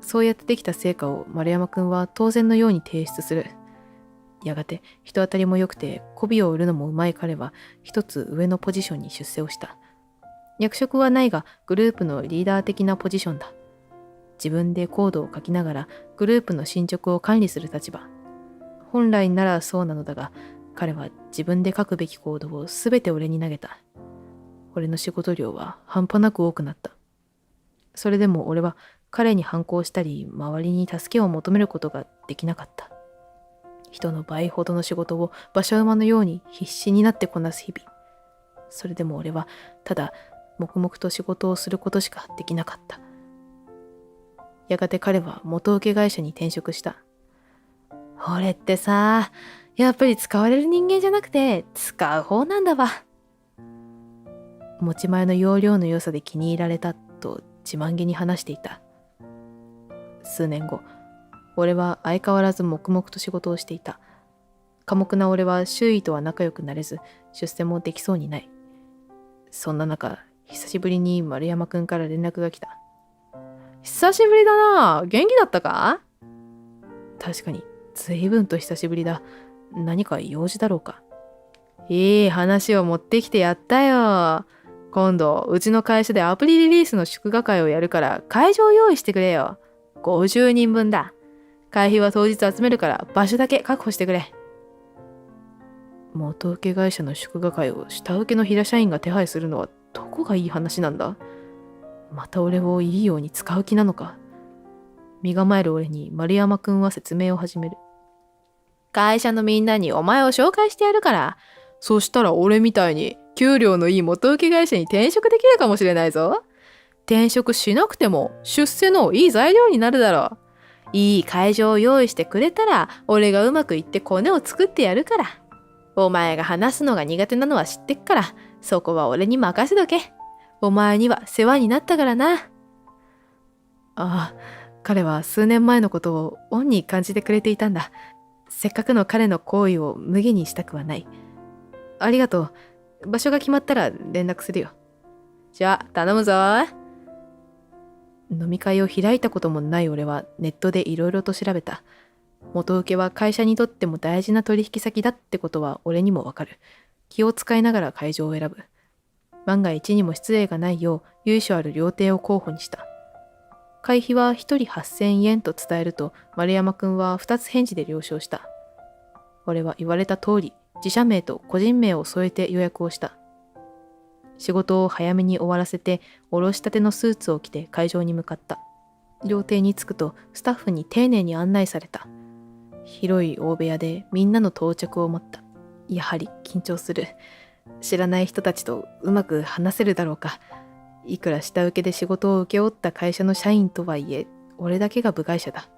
そうやってできた成果を丸山くんは当然のように提出する。やがて人当たりも良くて媚びを売るのもうまい彼は一つ上のポジションに出世をした。役職はないがグループのリーダー的なポジションだ。自分でコードを書きながらグループの進捗を管理する立場。本来ならそうなのだが、彼は自分で書くべきコードをすべて俺に投げた。俺の仕事量は半端なく多くなった。それでも俺は彼に反抗したり、周りに助けを求めることができなかった。人の倍ほどの仕事を馬車馬のように必死になってこなす日々。それでも俺はただ黙々と仕事をすることしかできなかった。やがて彼は元請け会社に転職した。俺ってさ、やっぱり使われる人間じゃなくて使う方なんだわ。持ち前の容量の良さで気に入られたと自慢げに話していた。数年後、俺は相変わらず黙々と仕事をしていた。寡黙な俺は周囲とは仲良くなれず、出世もできそうにない。そんな中、久しぶりに丸山くんから連絡が来た。久しぶりだな。元気だったか？確かに、随分と久しぶりだ。何か用事だろうか。いい話を持ってきてやったよ。今度、うちの会社でアプリリリースの祝賀会をやるから会場用意してくれよ。50人分だ。会費は当日集めるから場所だけ確保してくれ。元請け会社の祝賀会を下請けの平社員が手配するのはどこがいい話なんだ？また俺をいいように使う気なのか？身構える俺に丸山くんは説明を始める。会社のみんなにお前を紹介してやるから。そしたら俺みたいに給料のいい元請け会社に転職できるかもしれないぞ。転職しなくても出世のいい材料になるだろう。いい会場を用意してくれたら俺がうまくいってコネを作ってやるから。お前が話すのが苦手なのは知ってっから、そこは俺に任せとけ。お前には世話になったからな。ああ、彼は数年前のことを恩に感じてくれていたんだ。せっかくの彼の行為を無下にしたくはない。ありがとう。場所が決まったら連絡するよ。じゃあ、頼むぞ。飲み会を開いたこともない俺はネットでいろいろと調べた。元請けは会社にとっても大事な取引先だってことは俺にもわかる。気を使いながら会場を選ぶ。万が一にも失礼がないよう由緒ある料亭を候補にした。会費は1人8000円と伝えると丸山くんは2つ返事で了承した。俺は言われた通り自社名と個人名を添えて予約をした。仕事を早めに終わらせておろしたてのスーツを着て会場に向かった。料亭に着くとスタッフに丁寧に案内された。広い大部屋でみんなの到着を待った。やはり緊張する。知らない人たちとうまく話せるだろうか。いくら下請けで仕事を請け負った会社の社員とはいえ、俺だけが部外者だ。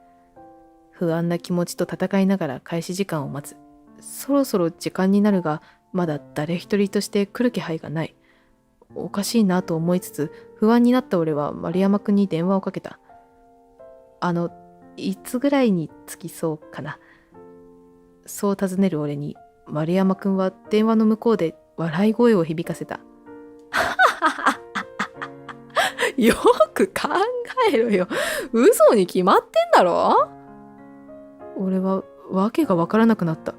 不安な気持ちと戦いながら開始時間を待つ。そろそろ時間になるが、まだ誰一人として来る気配がない。おかしいなと思いつつ、不安になった俺は丸山くんに電話をかけた。いつぐらいに着きそうかな。そう尋ねる俺に、丸山くんは電話の向こうで笑い声を響かせた。よく考えろよ。嘘に決まってんだろ。俺はわけがわからなくなった。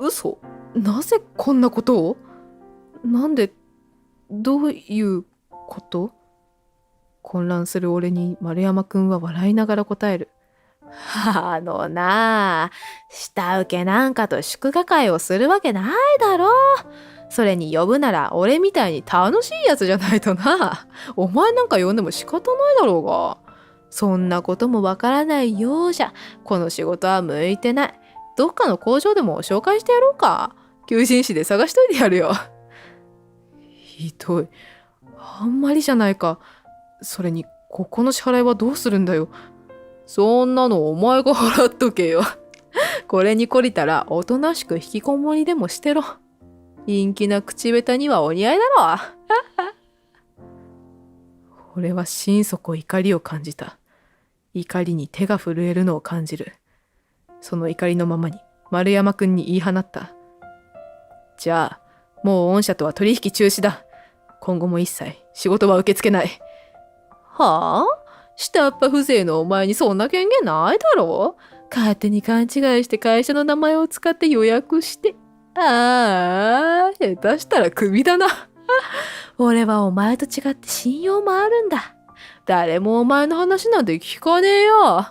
嘘？なぜこんなことを？なんで？どういうこと？混乱する俺に丸山くんは笑いながら答える。下請けなんかと祝賀会をするわけないだろ。それに呼ぶなら俺みたいに楽しいやつじゃないとな。お前なんか呼んでも仕方ないだろうが。そんなこともわからないようじゃ、この仕事は向いてない。どっかの工場でも紹介してやろうか。求人誌で探しといてやるよ。ひどい。あんまりじゃないか。それに、ここの支払いはどうするんだよ。そんなのお前が払っとけよ。これに懲りたらおとなしく引きこもりでもしてろ。陰気な口下手にはお似合いだろ。俺は心底怒りを感じた。怒りに手が震えるのを感じる。その怒りのままに丸山くんに言い放った。じゃあ、もう御社とは取引中止だ。今後も一切仕事は受け付けない。はあ？下っ端風情のお前にそんな権限ないだろう。勝手に勘違いして会社の名前を使って予約して。下手したらクビだな。俺はお前と違って信用もあるんだ。誰もお前の話なんて聞かねえよ。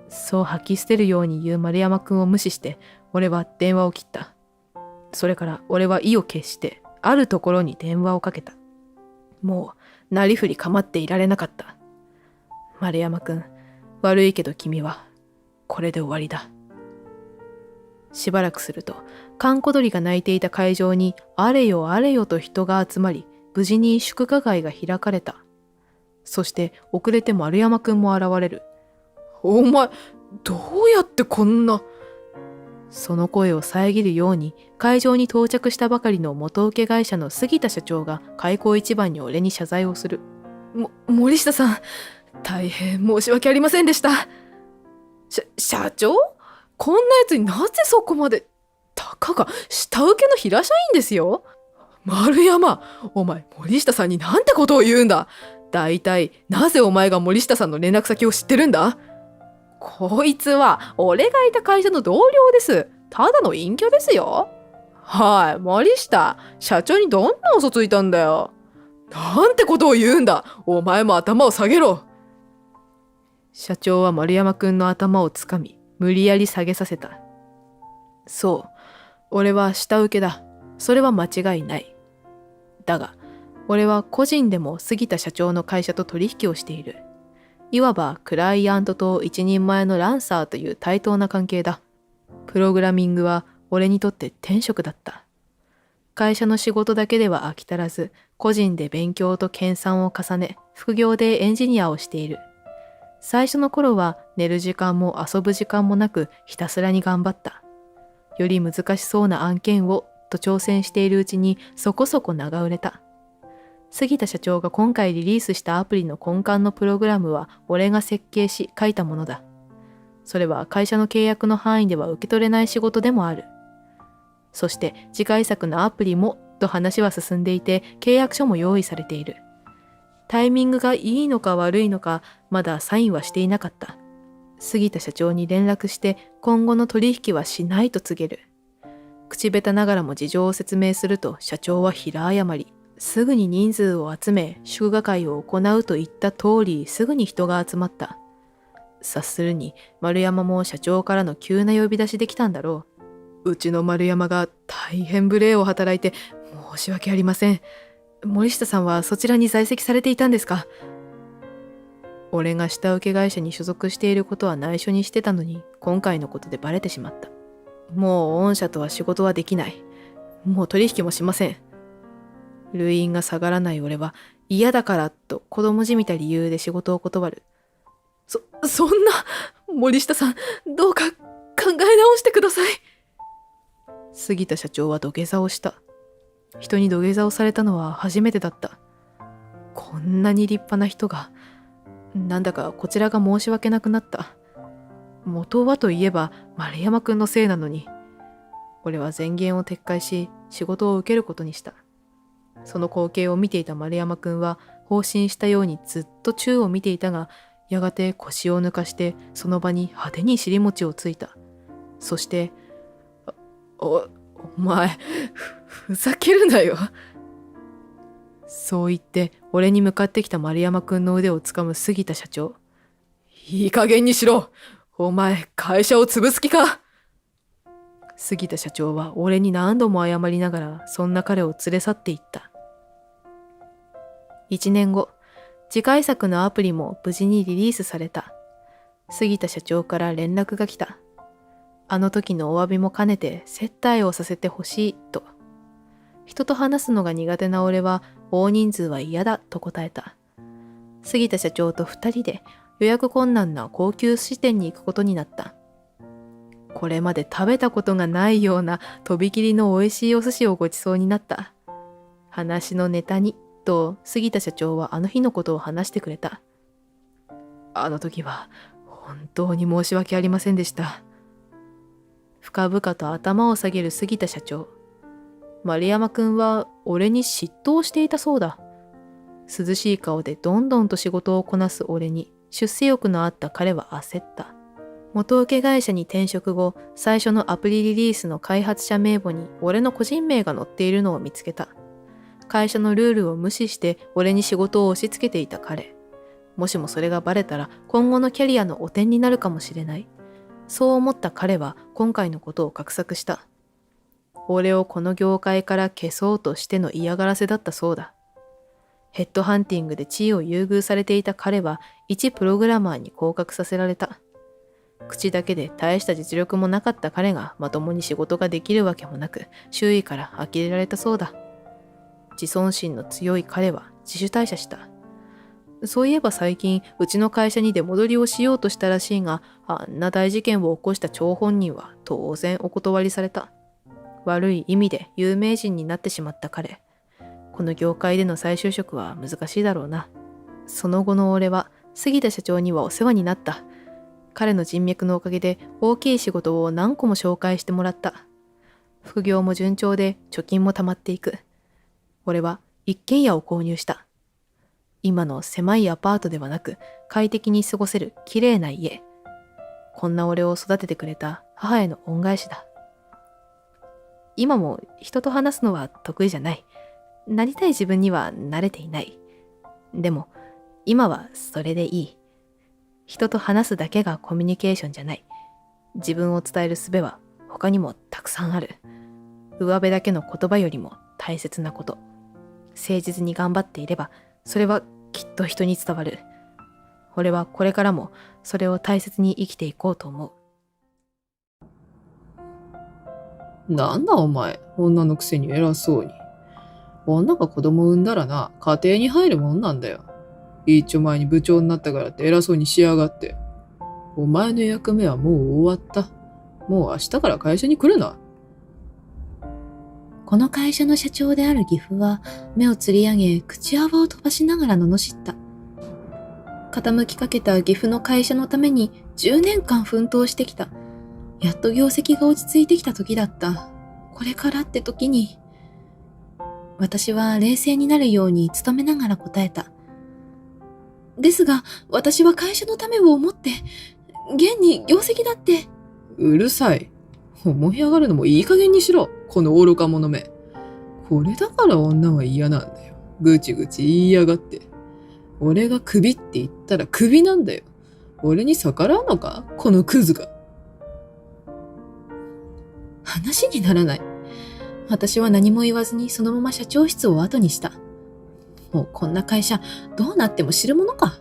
そう吐き捨てるように言う丸山くんを無視して、俺は電話を切った。それから俺は意を決して、あるところに電話をかけた。もう、なりふり構っていられなかった。丸山くん、悪いけど君は、これで終わりだ。しばらくすると、閑古鳥が鳴いていた会場に、あれよあれよと人が集まり、無事に祝賀会が開かれた。そして、遅れて丸山くんも現れる。お前、どうやってこんな。その声を遮るように、会場に到着したばかりの元請け会社の杉田社長が開口一番に俺に謝罪をする。森下さん、大変申し訳ありませんでした。社長？こんなやつになぜそこまで。たかが下請けの平社員ですよ。丸山、お前森下さんになんてことを言うんだ。大体なぜお前が森下さんの連絡先を知ってるんだ。こいつは俺がいた会社の同僚です。ただの隠居ですよ。はい、森下、社長にどんな嘘ついたんだよ。なんてことを言うんだ。お前も頭を下げろ。社長は丸山くんの頭をつかみ、無理やり下げさせた。そう、俺は下請けだ。それは間違いない。だが、俺は個人でも杉田社長の会社と取引をしている。いわばクライアントと一人前のランサーという対等な関係だ。プログラミングは俺にとって天職だった。会社の仕事だけでは飽き足らず、個人で勉強と研鑽を重ね、副業でエンジニアをしている。最初の頃は寝る時間も遊ぶ時間もなくひたすらに頑張った。より難しそうな案件をと挑戦しているうちにそこそこ名が売れた。杉田社長が今回リリースしたアプリの根幹のプログラムは俺が設計し書いたものだ。それは会社の契約の範囲では受け取れない仕事でもある。そして次回作のアプリもと話は進んでいて、契約書も用意されている。タイミングがいいのか悪いのか、まだサインはしていなかった。杉田社長に連絡して今後の取引はしないと告げる。口下手ながらも事情を説明すると社長は平謝り。すぐに人数を集め祝賀会を行うと言った通り、すぐに人が集まった。察するに丸山も社長からの急な呼び出しできたんだろう。うちの丸山が大変無礼を働いて申し訳ありません。森下さんはそちらに在籍されていたんですか？俺が下請け会社に所属していることは内緒にしてたのに、今回のことでバレてしまった。もう御社とは仕事はできない。もう取引もしません。留飲が下がらない俺は嫌だからと子供じみた理由で仕事を断る。そんな、森下さん、どうか考え直してください。杉田社長は土下座をした。人に土下座をされたのは初めてだった。こんなに立派な人が、なんだかこちらが申し訳なくなった。元はといえば丸山くんのせいなのに。俺は前言を撤回し仕事を受けることにした。その光景を見ていた丸山くんは放心したようにずっと宙を見ていたが、やがて腰を抜かしてその場に派手に尻餅をついた。そしてお前ふざけるなよ。そう言って俺に向かってきた丸山くんの腕をつかむ杉田社長。いい加減にしろ。お前会社を潰す気か。杉田社長は俺に何度も謝りながらそんな彼を連れ去っていった。1年後、次回作のアプリも無事にリリースされた。杉田社長から連絡が来た。あの時のお詫びも兼ねて接待をさせてほしいと。人と話すのが苦手な俺は大人数は嫌だと答えた。杉田社長と2人で予約困難な高級寿司店に行くことになった。これまで食べたことがないようなとびきりの美味しいお寿司をごちそうになった。話のネタにと杉田社長はあの日のことを話してくれた。あの時は本当に申し訳ありませんでした。深々と頭を下げる杉田社長。丸山くんは俺に嫉妬をしていたそうだ。涼しい顔でどんどんと仕事をこなす俺に出世欲のあった彼は焦った。元請け会社に転職後、最初のアプリリリースの開発者名簿に俺の個人名が載っているのを見つけた。会社のルールを無視して俺に仕事を押し付けていた彼。もしもそれがバレたら今後のキャリアの汚点になるかもしれない。そう思った彼は今回のことを画策した。俺をこの業界から消そうとしての嫌がらせだったそうだ。ヘッドハンティングで地位を優遇されていた彼は一プログラマーに降格させられた。口だけで大した実力もなかった彼がまともに仕事ができるわけもなく、周囲から呆れられたそうだ。自尊心の強い彼は自主退社した。そういえば最近うちの会社に出戻りをしようとしたらしいが、あんな大事件を起こした張本人は当然お断りされた。悪い意味で有名人になってしまった彼。この業界での再就職は難しいだろうな。その後の俺は杉田社長にはお世話になった。彼の人脈のおかげで大きい仕事を何個も紹介してもらった。副業も順調で貯金も貯まっていく。俺は一軒家を購入した。今の狭いアパートではなく快適に過ごせる綺麗な家。こんな俺を育ててくれた母への恩返しだ。今も人と話すのは得意じゃない。なりたい自分には慣れていない。でも今はそれでいい。人と話すだけがコミュニケーションじゃない。自分を伝える術は他にもたくさんある。上辺だけの言葉よりも大切なこと。誠実に頑張っていれば、それはきっと人に伝わる。俺はこれからもそれを大切に生きていこうと思う。なんだお前、女のくせに偉そうに。女が子供産んだらな、家庭に入るもんなんだよ。一丁前に部長になったからって偉そうにしやがって。お前の役目はもう終わった。もう明日から会社に来るな。この会社の社長である義父は目をつり上げ口泡を飛ばしながら罵った。傾きかけた義父の会社のために10年間奮闘してきた。やっと業績が落ち着いてきた時だった。これからって時に、私は冷静になるように努めながら答えた。ですが、私は会社のためを思って、現に業績だって。うるさい。思い上がるのもいい加減にしろ。この愚か者め。これだから女は嫌なんだよ。ぐちぐち言いやがって。俺がクビって言ったらクビなんだよ。俺に逆らうのかこのクズが。話にならない。私は何も言わずにそのまま社長室を後にした。もうこんな会社どうなっても知るものか。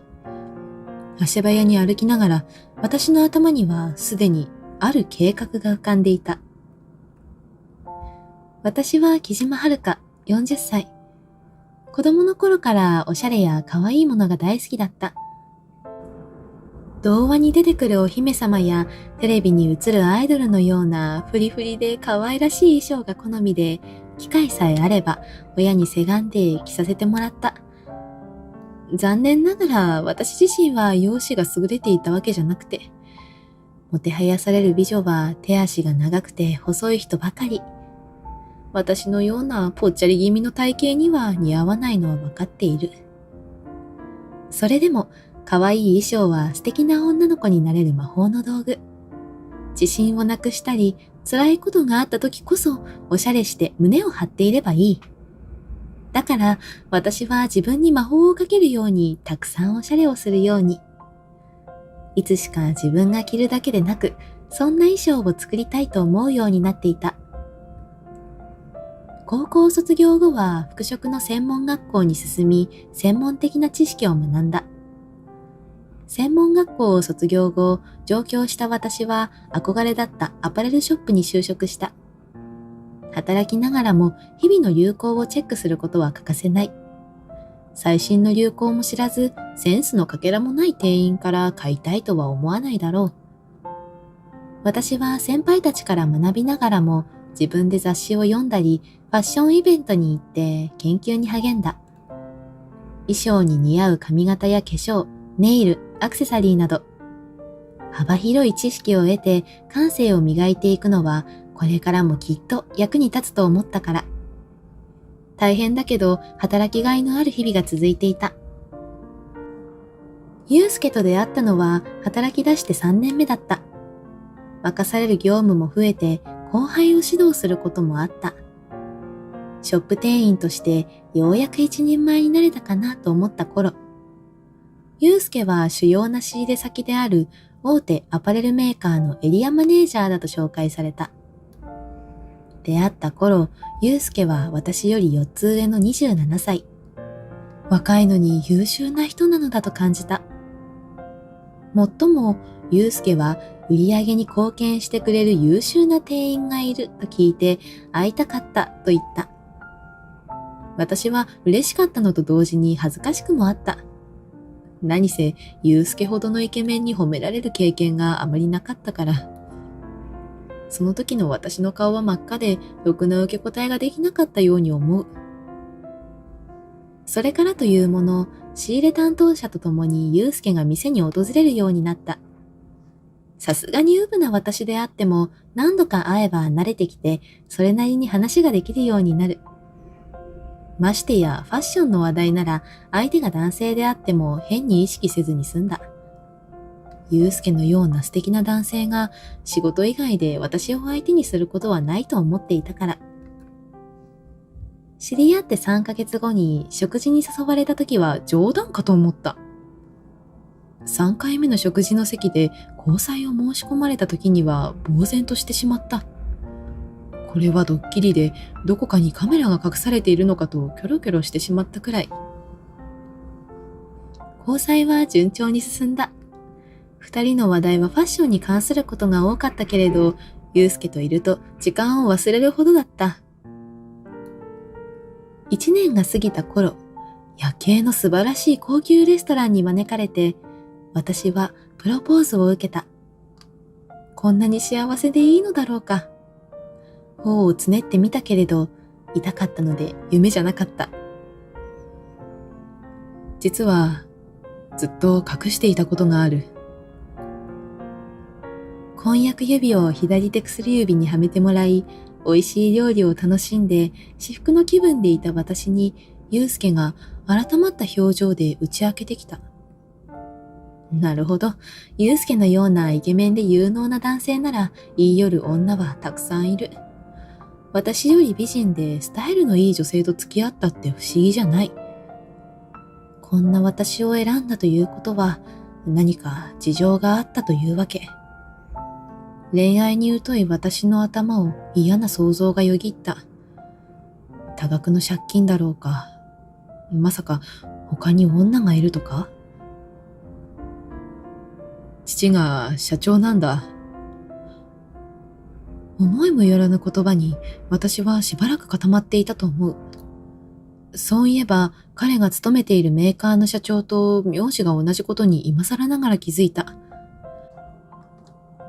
足早に歩きながら私の頭にはすでにある計画が浮かんでいた。私は木島遥香、40歳。子供の頃からおしゃれや可愛いものが大好きだった。童話に出てくるお姫様やテレビに映るアイドルのようなフリフリで可愛らしい衣装が好みで、機会さえあれば親にせがんで着させてもらった。残念ながら私自身は容姿が優れていたわけじゃなくて、もてはやされる美女は手足が長くて細い人ばかり。私のようなぽっちゃり気味の体型には似合わないのは分かっている。それでも可愛い衣装は素敵な女の子になれる魔法の道具。自信をなくしたり、辛いことがあった時こそおしゃれして胸を張っていればいい。だから私は自分に魔法をかけるようにたくさんおしゃれをするように。いつしか自分が着るだけでなく、そんな衣装を作りたいと思うようになっていた。高校卒業後は服飾の専門学校に進み、専門的な知識を学んだ。専門学校を卒業後、上京した私は憧れだったアパレルショップに就職した。働きながらも日々の流行をチェックすることは欠かせない。最新の流行も知らず、センスのかけらもない店員から買いたいとは思わないだろう。私は先輩たちから学びながらも、自分で雑誌を読んだり、ファッションイベントに行って研究に励んだ。衣装に似合う髪型や化粧、ネイル、アクセサリーなど、幅広い知識を得て感性を磨いていくのは、これからもきっと役に立つと思ったから。大変だけど、働きがいのある日々が続いていた。ゆうすけと出会ったのは、働き出して3年目だった。任される業務も増えて、後輩を指導することもあった。ショップ店員としてようやく一人前になれたかなと思った頃、ゆうすけは主要な仕入れ先である大手アパレルメーカーのエリアマネージャーだと紹介された。出会った頃、ゆうすけは私より4つ上の27歳。若いのに優秀な人なのだと感じた。もっとも、ゆうすけは売り上げに貢献してくれる優秀な店員がいると聞いて会いたかったと言った。私は嬉しかったのと同時に恥ずかしくもあった。何せ、ゆうすけほどのイケメンに褒められる経験があまりなかったから。その時の私の顔は真っ赤で、ろくな受け答えができなかったように思う。それからというもの、仕入れ担当者と共にゆうすけが店に訪れるようになった。さすがにうぶな私であっても、何度か会えば慣れてきて、それなりに話ができるようになる。ましてやファッションの話題なら相手が男性であっても変に意識せずに済んだ。ゆうすけのような素敵な男性が仕事以外で私を相手にすることはないと思っていたから。知り合って3ヶ月後に食事に誘われた時は冗談かと思った。3回目の食事の席で交際を申し込まれた時には呆然としてしまった。これはドッキリでどこかにカメラが隠されているのかとキョロキョロしてしまったくらい。交際は順調に進んだ。二人の話題はファッションに関することが多かったけれど、ゆうすけといると時間を忘れるほどだった。1年が過ぎた頃、夜景の素晴らしい高級レストランに招かれて、私はプロポーズを受けた。こんなに幸せでいいのだろうか。頬をつねってみたけれど、痛かったので夢じゃなかった。実は、ずっと隠していたことがある。婚約指を左手薬指にはめてもらい、美味しい料理を楽しんで至福の気分でいた私に、祐介が改まった表情で打ち明けてきた。なるほど。祐介のようなイケメンで有能な男性なら言い寄る女はたくさんいる。私より美人でスタイルのいい女性と付き合ったって不思議じゃない。こんな私を選んだということは何か事情があったというわけ。恋愛に疎い私の頭を嫌な想像がよぎった。多額の借金だろうか。まさか他に女がいるとか？父が社長なんだ。思いもよらぬ言葉に私はしばらく固まっていたと思う。そういえば彼が勤めているメーカーの社長と名字が同じことに今更ながら気づいた。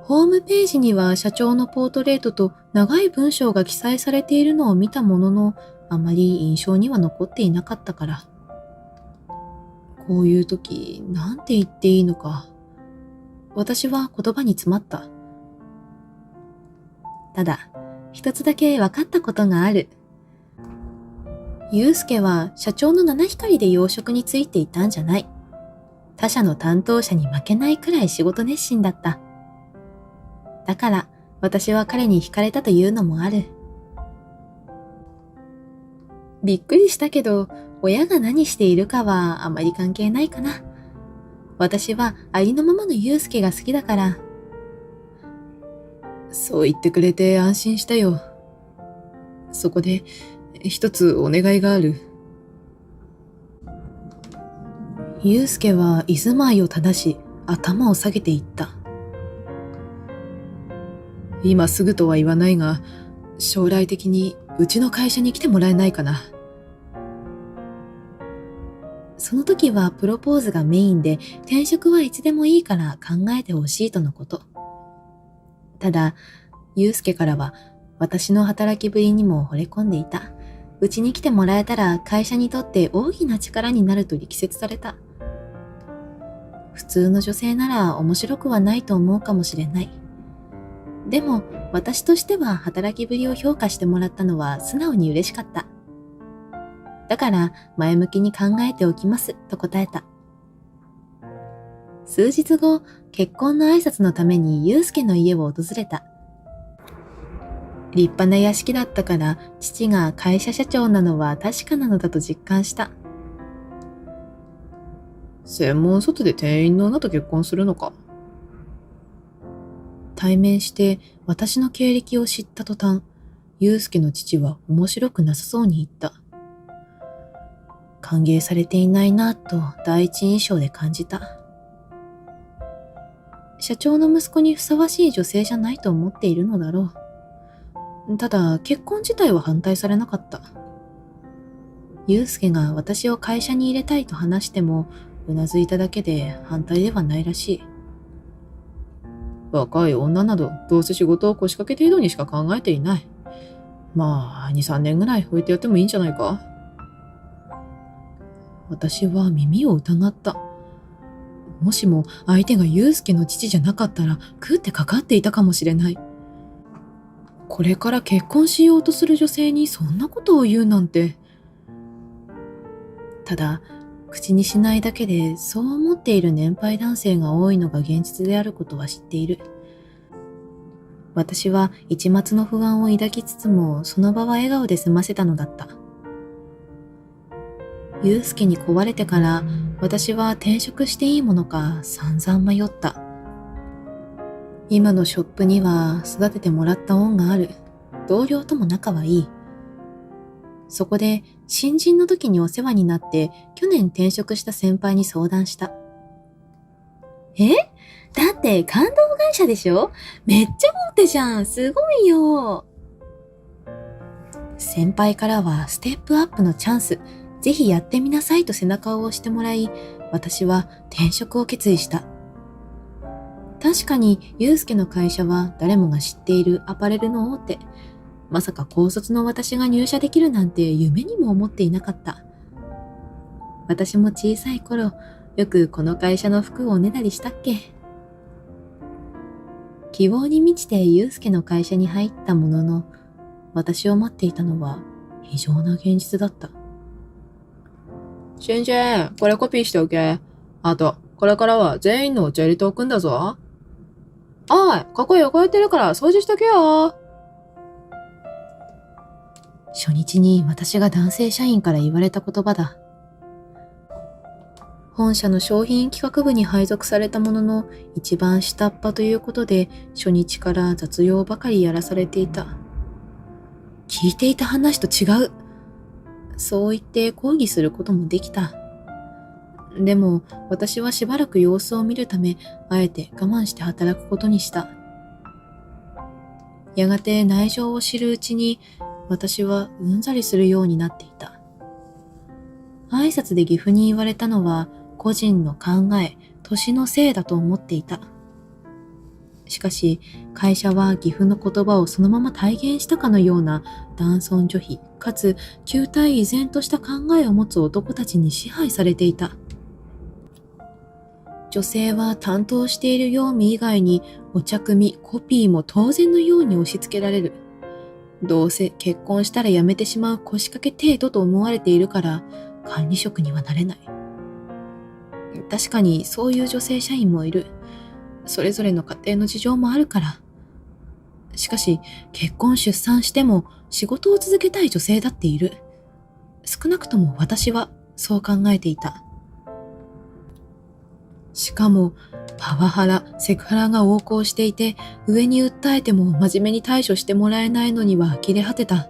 ホームページには社長のポートレートと長い文章が記載されているのを見たものの、あまり印象には残っていなかったから。こういう時、なんて言っていいのか。私は言葉に詰まった。ただ、一つだけ分かったことがある。祐介は社長の七光で養殖についていたんじゃない。他社の担当者に負けないくらい仕事熱心だった。だから私は彼に惹かれたというのもある。びっくりしたけど、親が何しているかはあまり関係ないかな。私はありのままの祐介が好きだから。そう言ってくれて安心したよ。そこで一つお願いがある。祐介は居住まいを正し、頭を下げていった。今すぐとは言わないが、将来的にうちの会社に来てもらえないかな。その時はプロポーズがメインで、転職はいつでもいいから考えてほしいとのこと。ただ、祐介からは私の働きぶりにも惚れ込んでいた。うちに来てもらえたら会社にとって大きな力になると力説された。普通の女性なら面白くはないと思うかもしれない。でも私としては働きぶりを評価してもらったのは素直に嬉しかった。だから前向きに考えておきますと答えた。数日後、結婚の挨拶のために祐介の家を訪れた。立派な屋敷だったから父が会社社長なのは確かなのだと実感した。専門卒で店員の女と結婚するのか。対面して私の経歴を知った途端、祐介の父は面白くなさそうに言った。歓迎されていないなと第一印象で感じた。社長の息子にふさわしい女性じゃないと思っているのだろう。ただ結婚自体は反対されなかった。祐介が私を会社に入れたいと話しても、うなずいただけで反対ではないらしい。若い女などどうせ仕事を腰掛け程度にしか考えていない。まあ2、3年ぐらい置いてやってもいいんじゃないか。私は耳を疑った。もしも相手が祐介の父じゃなかったら食ってかかっていたかもしれない。これから結婚しようとする女性にそんなことを言うなんて。ただ、口にしないだけでそう思っている年配男性が多いのが現実であることは知っている。私は一抹の不安を抱きつつも、その場は笑顔で済ませたのだった。祐介に壊れてから私は転職していいものか散々迷った。今のショップには育ててもらった恩がある。同僚とも仲はいい。そこで新人の時にお世話になって去年転職した先輩に相談した。だって感動会社でしょ？めっちゃ大手じゃん。すごいよ。先輩からはステップアップのチャンス、ぜひやってみなさいと背中を押してもらい、私は転職を決意した。確かに祐介の会社は誰もが知っているアパレルの大手。まさか高卒の私が入社できるなんて夢にも思っていなかった。私も小さい頃、よくこの会社の服をおねだりしたっけ。希望に満ちて祐介の会社に入ったものの、私を待っていたのは非常な現実だった。しんちゃん、これコピーしておけ。あと、これからは全員のお茶入れておくんだぞ。おい、ここ汚れてるから掃除しとけよ。初日に私が男性社員から言われた言葉だ。本社の商品企画部に配属されたものの一番下っ端ということで初日から雑用ばかりやらされていた。聞いていた話と違う。そう言って抗議することもできた。でも私はしばらく様子を見るためあえて我慢して働くことにした。やがて内情を知るうちに私はうんざりするようになっていた。挨拶で義父に言われたのは個人の考え、年のせいだと思っていた。しかし会社は義父の言葉をそのまま体現したかのような男尊女卑かつ旧態依然とした考えを持つ男たちに支配されていた。女性は担当している業務以外にお茶組み、コピーも当然のように押し付けられる。どうせ結婚したら辞めてしまう腰掛け程度と思われているから管理職にはなれない。確かにそういう女性社員もいる。それぞれの家庭の事情もあるから。しかし結婚出産しても仕事を続けたい女性だっている。少なくとも私はそう考えていた。しかもパワハラ、セクハラが横行していて上に訴えても真面目に対処してもらえないのには呆れ果てた。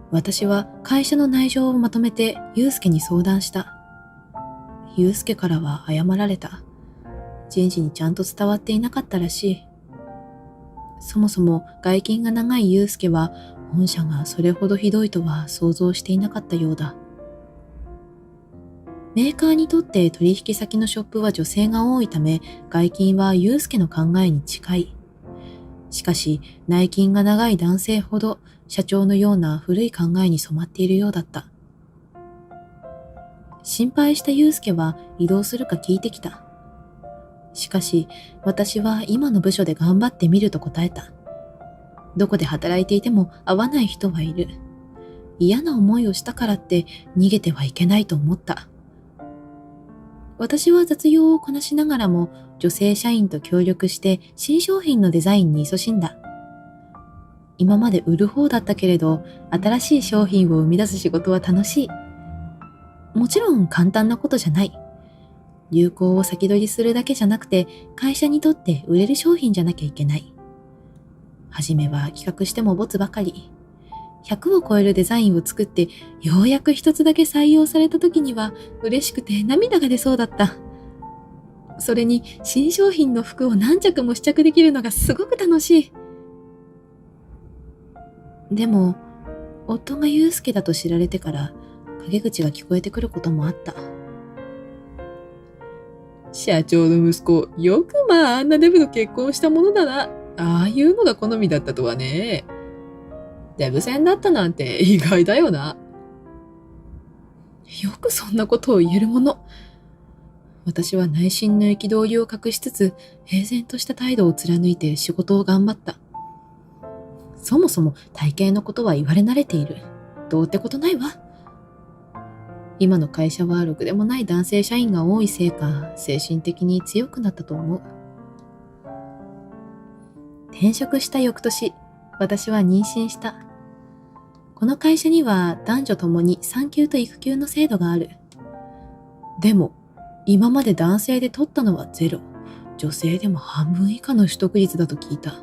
私は会社の内情をまとめて祐介に相談した。祐介からは謝られた。人事にちゃんと伝わっていなかったらしい。そもそも外勤が長い祐介は本社がそれほどひどいとは想像していなかったようだ。メーカーにとって取引先のショップは女性が多いため外勤は祐介の考えに近い。しかし内勤が長い男性ほど社長のような古い考えに染まっているようだった。心配した祐介は異動するか聞いてきた。しかし私は今の部署で頑張ってみると答えた。どこで働いていても合わない人はいる。嫌な思いをしたからって逃げてはいけないと思った。私は雑用をこなしながらも女性社員と協力して新商品のデザインに勤しんだ。今まで売る方だったけれど新しい商品を生み出す仕事は楽しい。もちろん簡単なことじゃない。流行を先取りするだけじゃなくて会社にとって売れる商品じゃなきゃいけない。はじめは企画してもボツばかり。100を超えるデザインを作ってようやく一つだけ採用された時には嬉しくて涙が出そうだった。それに新商品の服を何着も試着できるのがすごく楽しい。でも夫が祐介だと知られてから陰口が聞こえてくることもあった。社長の息子、よくあんなデブと結婚したものだな。ああいうのが好みだったとはね。デブ戦だったなんて意外だよな。よくそんなことを言えるもの。私は内心の憤りを隠しつつ平然とした態度を貫いて仕事を頑張った。そもそも体型のことは言われ慣れている。どうってことないわ。今の会社はろくでもない男性社員が多いせいか精神的に強くなったと思う。転職した翌年、私は妊娠した。この会社には男女ともに産休と育休の制度がある。でも今まで男性で取ったのはゼロ、女性でも半分以下の取得率だと聞いた。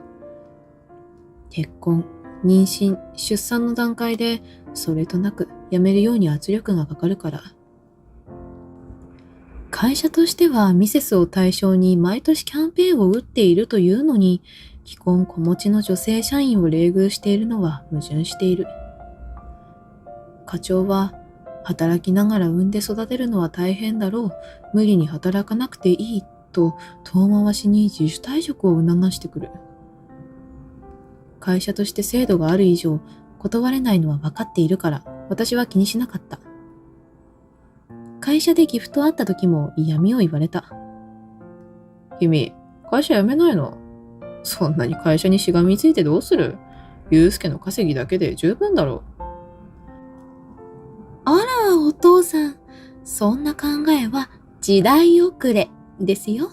結婚、妊娠、出産の段階でそれとなく辞めるように圧力がかかるから。会社としてはミセスを対象に毎年キャンペーンを打っているというのに、既婚子持ちの女性社員を冷遇しているのは矛盾している。課長は働きながら産んで育てるのは大変だろう、無理に働かなくていいと遠回しに自主退職を促してくる。会社として制度がある以上断れないのは分かっているから私は気にしなかった。会社でギフト会った時も嫌味を言われた。君、会社辞めないの？そんなに会社にしがみついてどうする？ゆうすけの稼ぎだけで十分だろあら、お父さん。そんな考えは時代遅れですよ。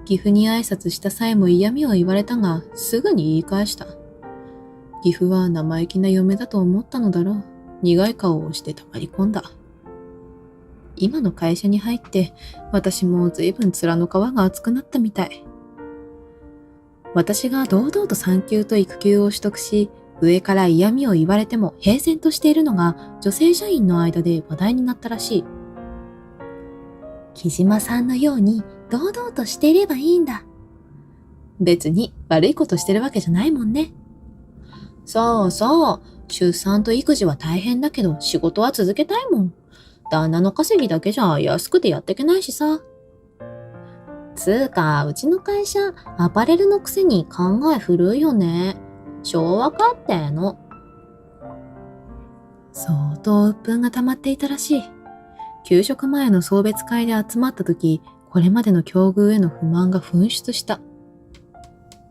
岐阜に挨拶した際も嫌味を言われたが、すぐに言い返した。岐阜は生意気な嫁だと思ったのだろう。苦い顔をして黙り込んだ。今の会社に入って、私も随分面の皮が厚くなったみたい。私が堂々と産休と育休を取得し、上から嫌味を言われても平然としているのが女性社員の間で話題になったらしい。木島さんのように堂々としていればいいんだ。別に悪いことしてるわけじゃないもんね。そうそう、出産と育児は大変だけど仕事は続けたいもん。旦那の稼ぎだけじゃ安くてやっていけないしさ。つうか、うちの会社、アパレルのくせに考え古いよね。昭和かっての。相当鬱憤が溜まっていたらしい。給食前の送別会で集まった時、これまでの境遇への不満が噴出した。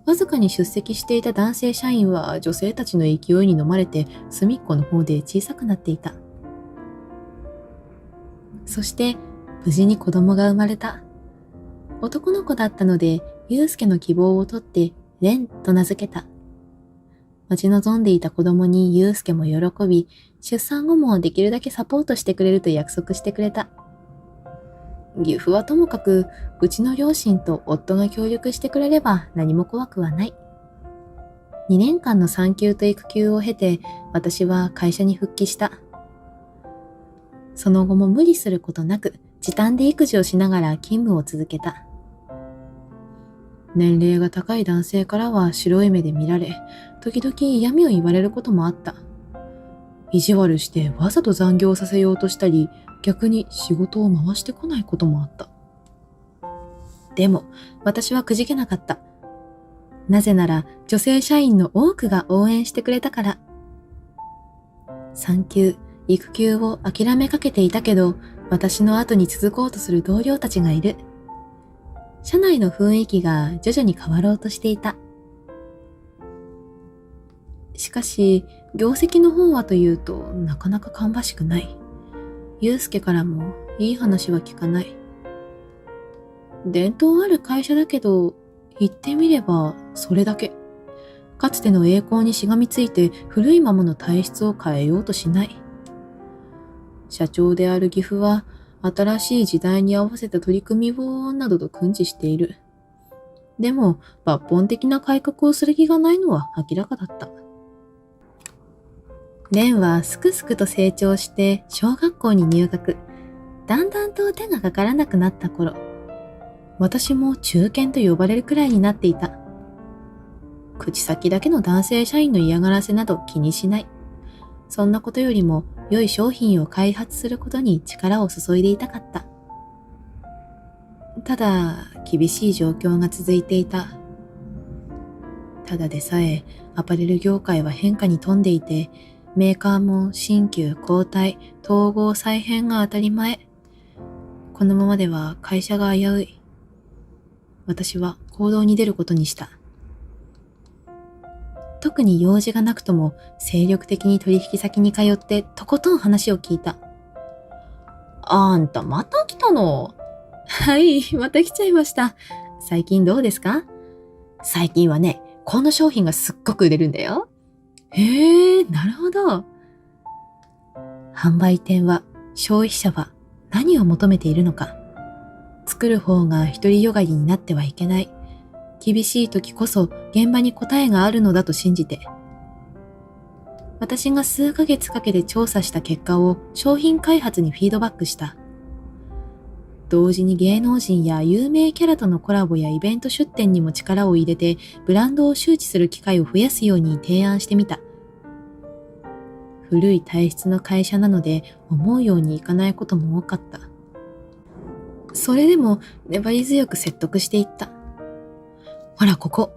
わずかに出席していた男性社員は女性たちの勢いに飲まれて隅っこの方で小さくなっていた。そして無事に子供が生まれた。男の子だったので、ゆうすけの希望を取ってレンと名付けた。待ち望んでいた子供にゆうすけも喜び、出産後もできるだけサポートしてくれると約束してくれた。岐阜はともかく、うちの両親と夫が協力してくれれば何も怖くはない。2年間の産休と育休を経て、私は会社に復帰した。その後も無理することなく、時短で育児をしながら勤務を続けた。年齢が高い男性からは白い目で見られ、時々嫌味を言われることもあった。意地悪してわざと残業させようとしたり、逆に仕事を回してこないこともあった。でも、私はくじけなかった。なぜなら、女性社員の多くが応援してくれたから。産休、育休を諦めかけていたけど、私の後に続こうとする同僚たちがいる。社内の雰囲気が徐々に変わろうとしていた。しかし、業績の方はというとなかなか芳しくない。ゆうすけからもいい話は聞かない。伝統ある会社だけど、言ってみればそれだけ。かつての栄光にしがみついて古いままの体質を変えようとしない。社長である岐阜は新しい時代に合わせた取り組みをなどと訓示している。でも抜本的な改革をする気がないのは明らかだった。蓮はすくすくと成長して小学校に入学。だんだんと手がかからなくなった頃、私も中堅と呼ばれるくらいになっていた。口先だけの男性社員の嫌がらせなど気にしない。そんなことよりも良い商品を開発することに力を注いでいたかった。ただ、厳しい状況が続いていた。ただでさえアパレル業界は変化に富んでいて、メーカーも新旧交代、統合再編が当たり前。このままでは会社が危うい。私は行動に出ることにした。特に用事がなくとも精力的に取引先に通ってとことん話を聞いた。あんたまた来たの？はい、また来ちゃいました。最近どうですか？最近はね、この商品がすっごく売れるんだよ。へえ、なるほど。販売店は、消費者は何を求めているのか。作る方が独りよがりになってはいけない。厳しい時こそ現場に答えがあるのだと信じて。私が数ヶ月かけて調査した結果を商品開発にフィードバックした。同時に芸能人や有名キャラとのコラボやイベント出展にも力を入れてブランドを周知する機会を増やすように提案してみた。古い体質の会社なので思うようにいかないことも多かった。それでも粘り強く説得していった。ほらこ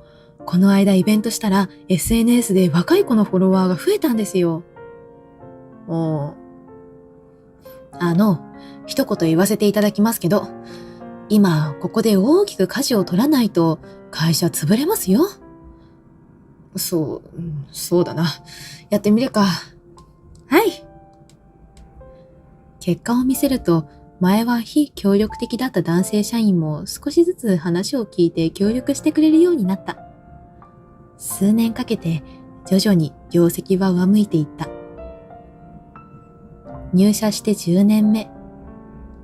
の間イベントしたら SNS で若い子のフォロワーが増えたんですよ。一言言わせていただきますけど、今ここで大きく舵を取らないと会社潰れますよ。そうだな。やってみるか。はい。結果を見せると、前は非協力的だった男性社員も少しずつ話を聞いて協力してくれるようになった。数年かけて徐々に業績は上向いていった。入社して10年目、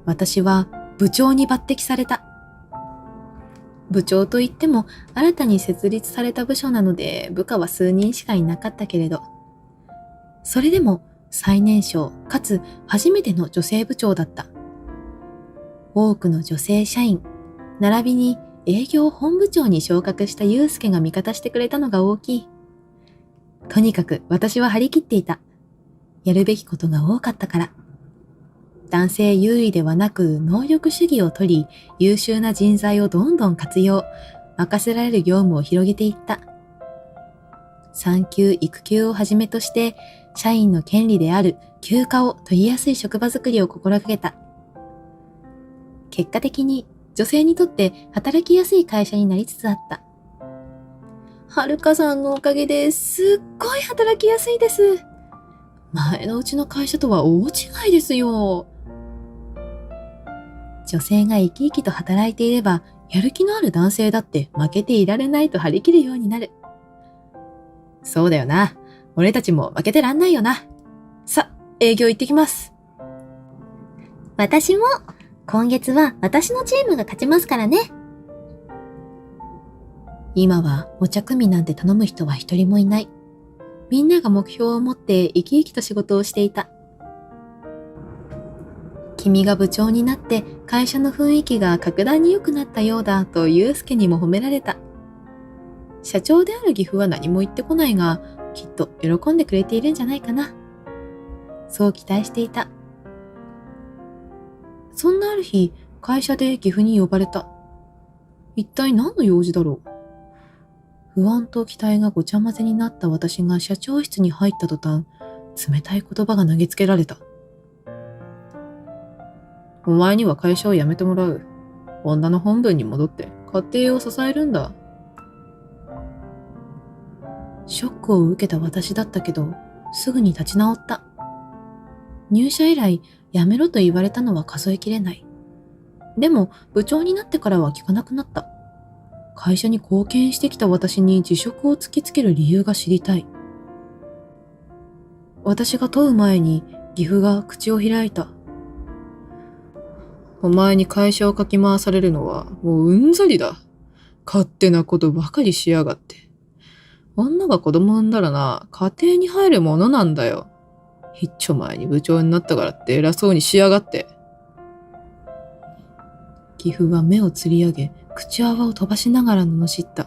私は部長に抜擢された。部長といっても新たに設立された部署なので部下は数人しかいなかったけれど、それでも最年少かつ初めての女性部長だった。多くの女性社員、並びに営業本部長に昇格した祐介が味方してくれたのが大きい。とにかく私は張り切っていた。やるべきことが多かったから。男性優位ではなく能力主義を取り、優秀な人材をどんどん活用、任せられる業務を広げていった。産休育休をはじめとして、社員の権利である休暇を取りやすい職場づくりを心がけた。結果的に女性にとって働きやすい会社になりつつあった。はるかさんのおかげですっごい働きやすいです。前のうちの会社とは大違いですよ。女性が生き生きと働いていれば、やる気のある男性だって負けていられないと張り切るようになる。そうだよな。俺たちも負けてらんないよな。さ、営業行ってきます。私も、今月は私のチームが勝ちますからね。今はお茶組なんて頼む人は一人もいない。みんなが目標を持って生き生きと仕事をしていた。君が部長になって会社の雰囲気が格段に良くなったようだと祐介にも褒められた。社長である岐阜は何も言ってこないが、きっと喜んでくれているんじゃないかな。そう期待していた。そんなある日、会社で岐阜に呼ばれた。一体何の用事だろう。不安と期待がごちゃ混ぜになった私が社長室に入った途端、冷たい言葉が投げつけられた。お前には会社を辞めてもらう。女の本分に戻って家庭を支えるんだ。ショックを受けた私だったけど、すぐに立ち直った。入社以来、辞めろと言われたのは数えきれない。でも、部長になってからは聞かなくなった。会社に貢献してきた私に辞職を突きつける理由が知りたい。私が問う前に、岐阜が口を開いた。お前に会社をかき回されるのはもううんざりだ。勝手なことばかりしやがって。女が子供産んだらな、家庭に入るものなんだよ。一丁前に部長になったからって偉そうにしやがって。岐阜は目をつり上げ、口泡を飛ばしながら罵った。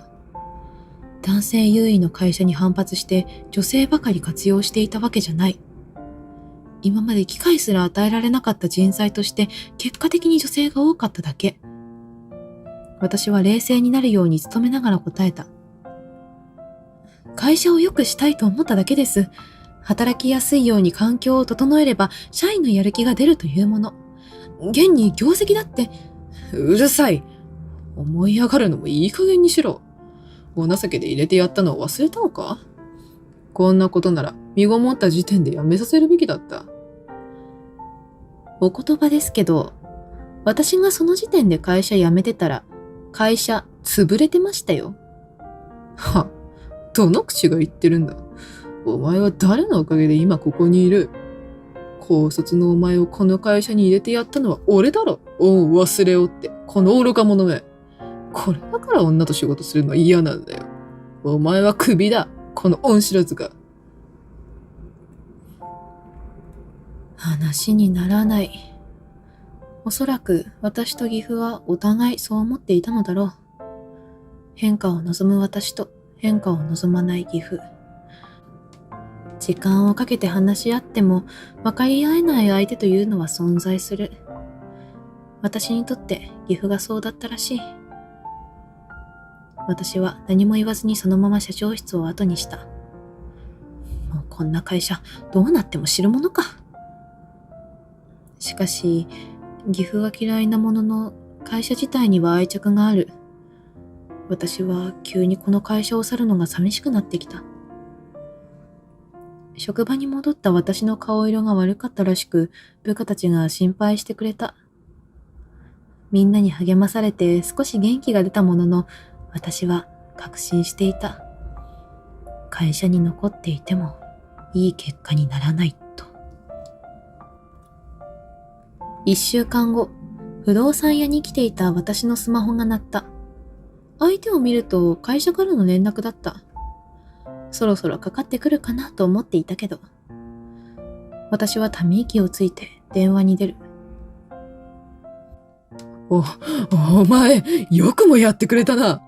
男性優位の会社に反発して女性ばかり活用していたわけじゃない。今まで機会すら与えられなかった人材として結果的に女性が多かっただけ。私は冷静になるように努めながら答えた。会社を良くしたいと思っただけです。働きやすいように環境を整えれば社員のやる気が出るというもの。現に業績だって。うるさい。思い上がるのもいい加減にしろ。お情けで入れてやったのを忘れたのか？こんなことなら身ごもった時点でやめさせるべきだった。お言葉ですけど、私がその時点で会社辞めてたら、会社潰れてましたよ。は、どの口が言ってるんだ。お前は誰のおかげで今ここにいる。高卒のお前をこの会社に入れてやったのは俺だろ。おう、忘れおって、この愚か者め。これだから女と仕事するのは嫌なんだよ。お前はクビだ。この恩知らずが。話にならない。おそらく私と岐阜はお互いそう思っていたのだろう。変化を望む私と変化を望まない岐阜。時間をかけて話し合っても分かり合えない相手というのは存在する。私にとって岐阜がそうだったらしい。私は何も言わずにそのまま社長室を後にした。もうこんな会社どうなっても知るものか。しかし、岐阜は嫌いなものの会社自体には愛着がある。私は急にこの会社を去るのが寂しくなってきた。職場に戻った私の顔色が悪かったらしく、部下たちが心配してくれた。みんなに励まされて少し元気が出たものの、私は確信していた。会社に残っていてもいい結果にならないと。1週間後、不動産屋に来ていた私のスマホが鳴った。相手を見ると会社からの連絡だった。そろそろかかってくるかなと思っていたけど、私はため息をついて電話に出る。お前、よくもやってくれたな。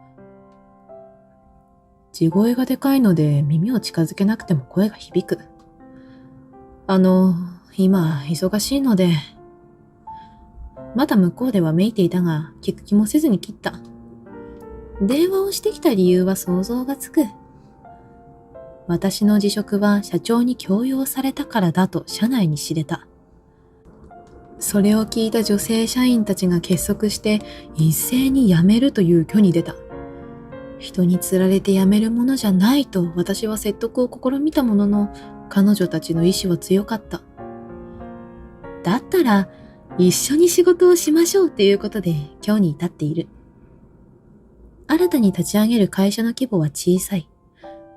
地声がでかいので耳を近づけなくても声が響く。今忙しいので。まだ向こうではめいていたが、聞く気もせずに切った。電話をしてきた理由は想像がつく。私の辞職は社長に強要されたからだと社内に知れた。それを聞いた女性社員たちが結束して一斉に辞めるという挙に出た。人に釣られて辞めるものじゃないと私は説得を試みたものの、彼女たちの意志は強かった。だったら一緒に仕事をしましょうということで今日に至っている。新たに立ち上げる会社の規模は小さい。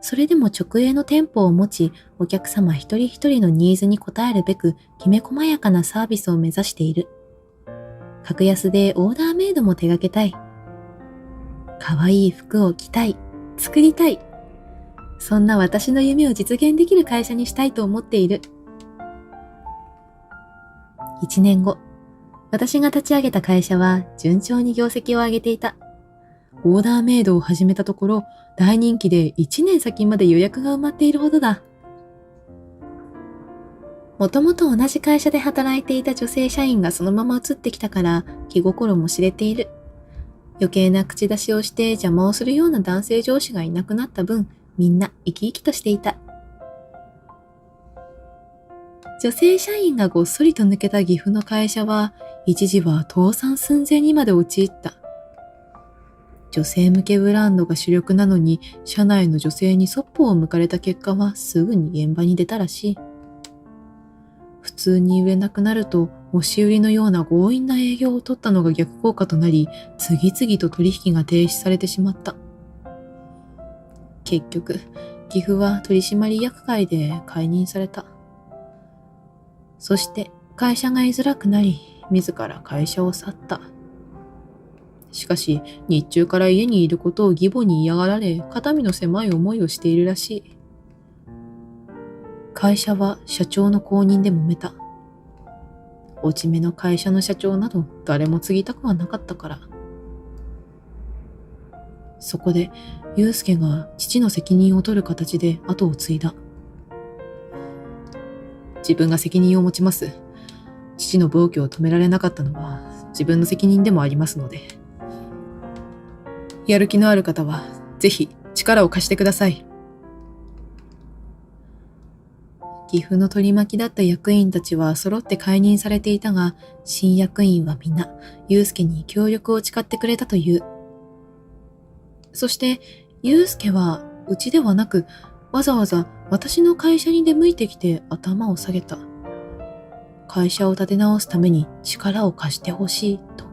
それでも直営の店舗を持ち、お客様一人一人のニーズに応えるべく、きめ細やかなサービスを目指している。格安でオーダーメイドも手掛けたい。可愛い服を着たい。作りたい。そんな私の夢を実現できる会社にしたいと思っている。1年後、私が立ち上げた会社は順調に業績を上げていた。オーダーメイドを始めたところ、大人気で1年先まで予約が埋まっているほどだ。もともと同じ会社で働いていた女性社員がそのまま移ってきたから気心も知れている。余計な口出しをして邪魔をするような男性上司がいなくなった分、みんな生き生きとしていた。女性社員がごっそりと抜けた岐阜の会社は、一時は倒産寸前にまで陥った。女性向けブランドが主力なのに、社内の女性にそっぽを向かれた結果はすぐに現場に出たらしい。普通に売れなくなると、押し売りのような強引な営業を取ったのが逆効果となり、次々と取引が停止されてしまった。結局、岐阜は取締役会で解任された。そして会社が居づらくなり、自ら会社を去った。しかし、日中から家にいることを義母に嫌がられ、肩身の狭い思いをしているらしい。会社は社長の後任で揉めた。落ち目の会社の社長など誰も継ぎたくはなかったから。そこで、祐介が父の責任を取る形で後を継いだ。自分が責任を持ちます。父の暴挙を止められなかったのは自分の責任でもありますので。やる気のある方はぜひ力を貸してください。岐阜の取り巻きだった役員たちは揃って解任されていたが、新役員は皆祐介に協力を誓ってくれたという。そして祐介はうちではなく、わざわざ私の会社に出向いてきて頭を下げた。会社を立て直すために力を貸してほしいと。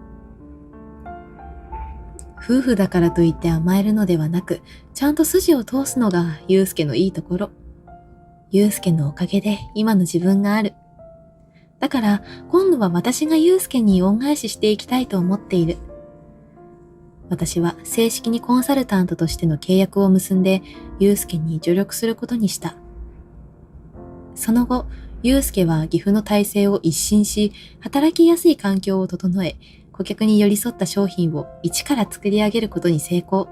夫婦だからといって甘えるのではなく、ちゃんと筋を通すのが祐介のいいところ。祐介のおかげで今の自分がある。だから今度は私が祐介に恩返ししていきたいと思っている。私は正式にコンサルタントとしての契約を結んで、祐介に助力することにした。その後、祐介は岐阜の体制を一新し、働きやすい環境を整え、顧客に寄り添った商品を一から作り上げることに成功。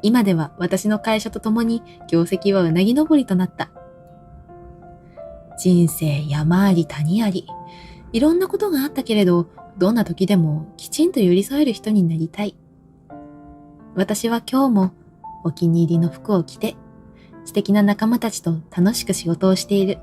今では私の会社と共に業績はうなぎ登りとなった。人生山あり谷あり、いろんなことがあったけれど、どんな時でもきちんと寄り添える人になりたい。私は今日もお気に入りの服を着て、素敵な仲間たちと楽しく仕事をしている。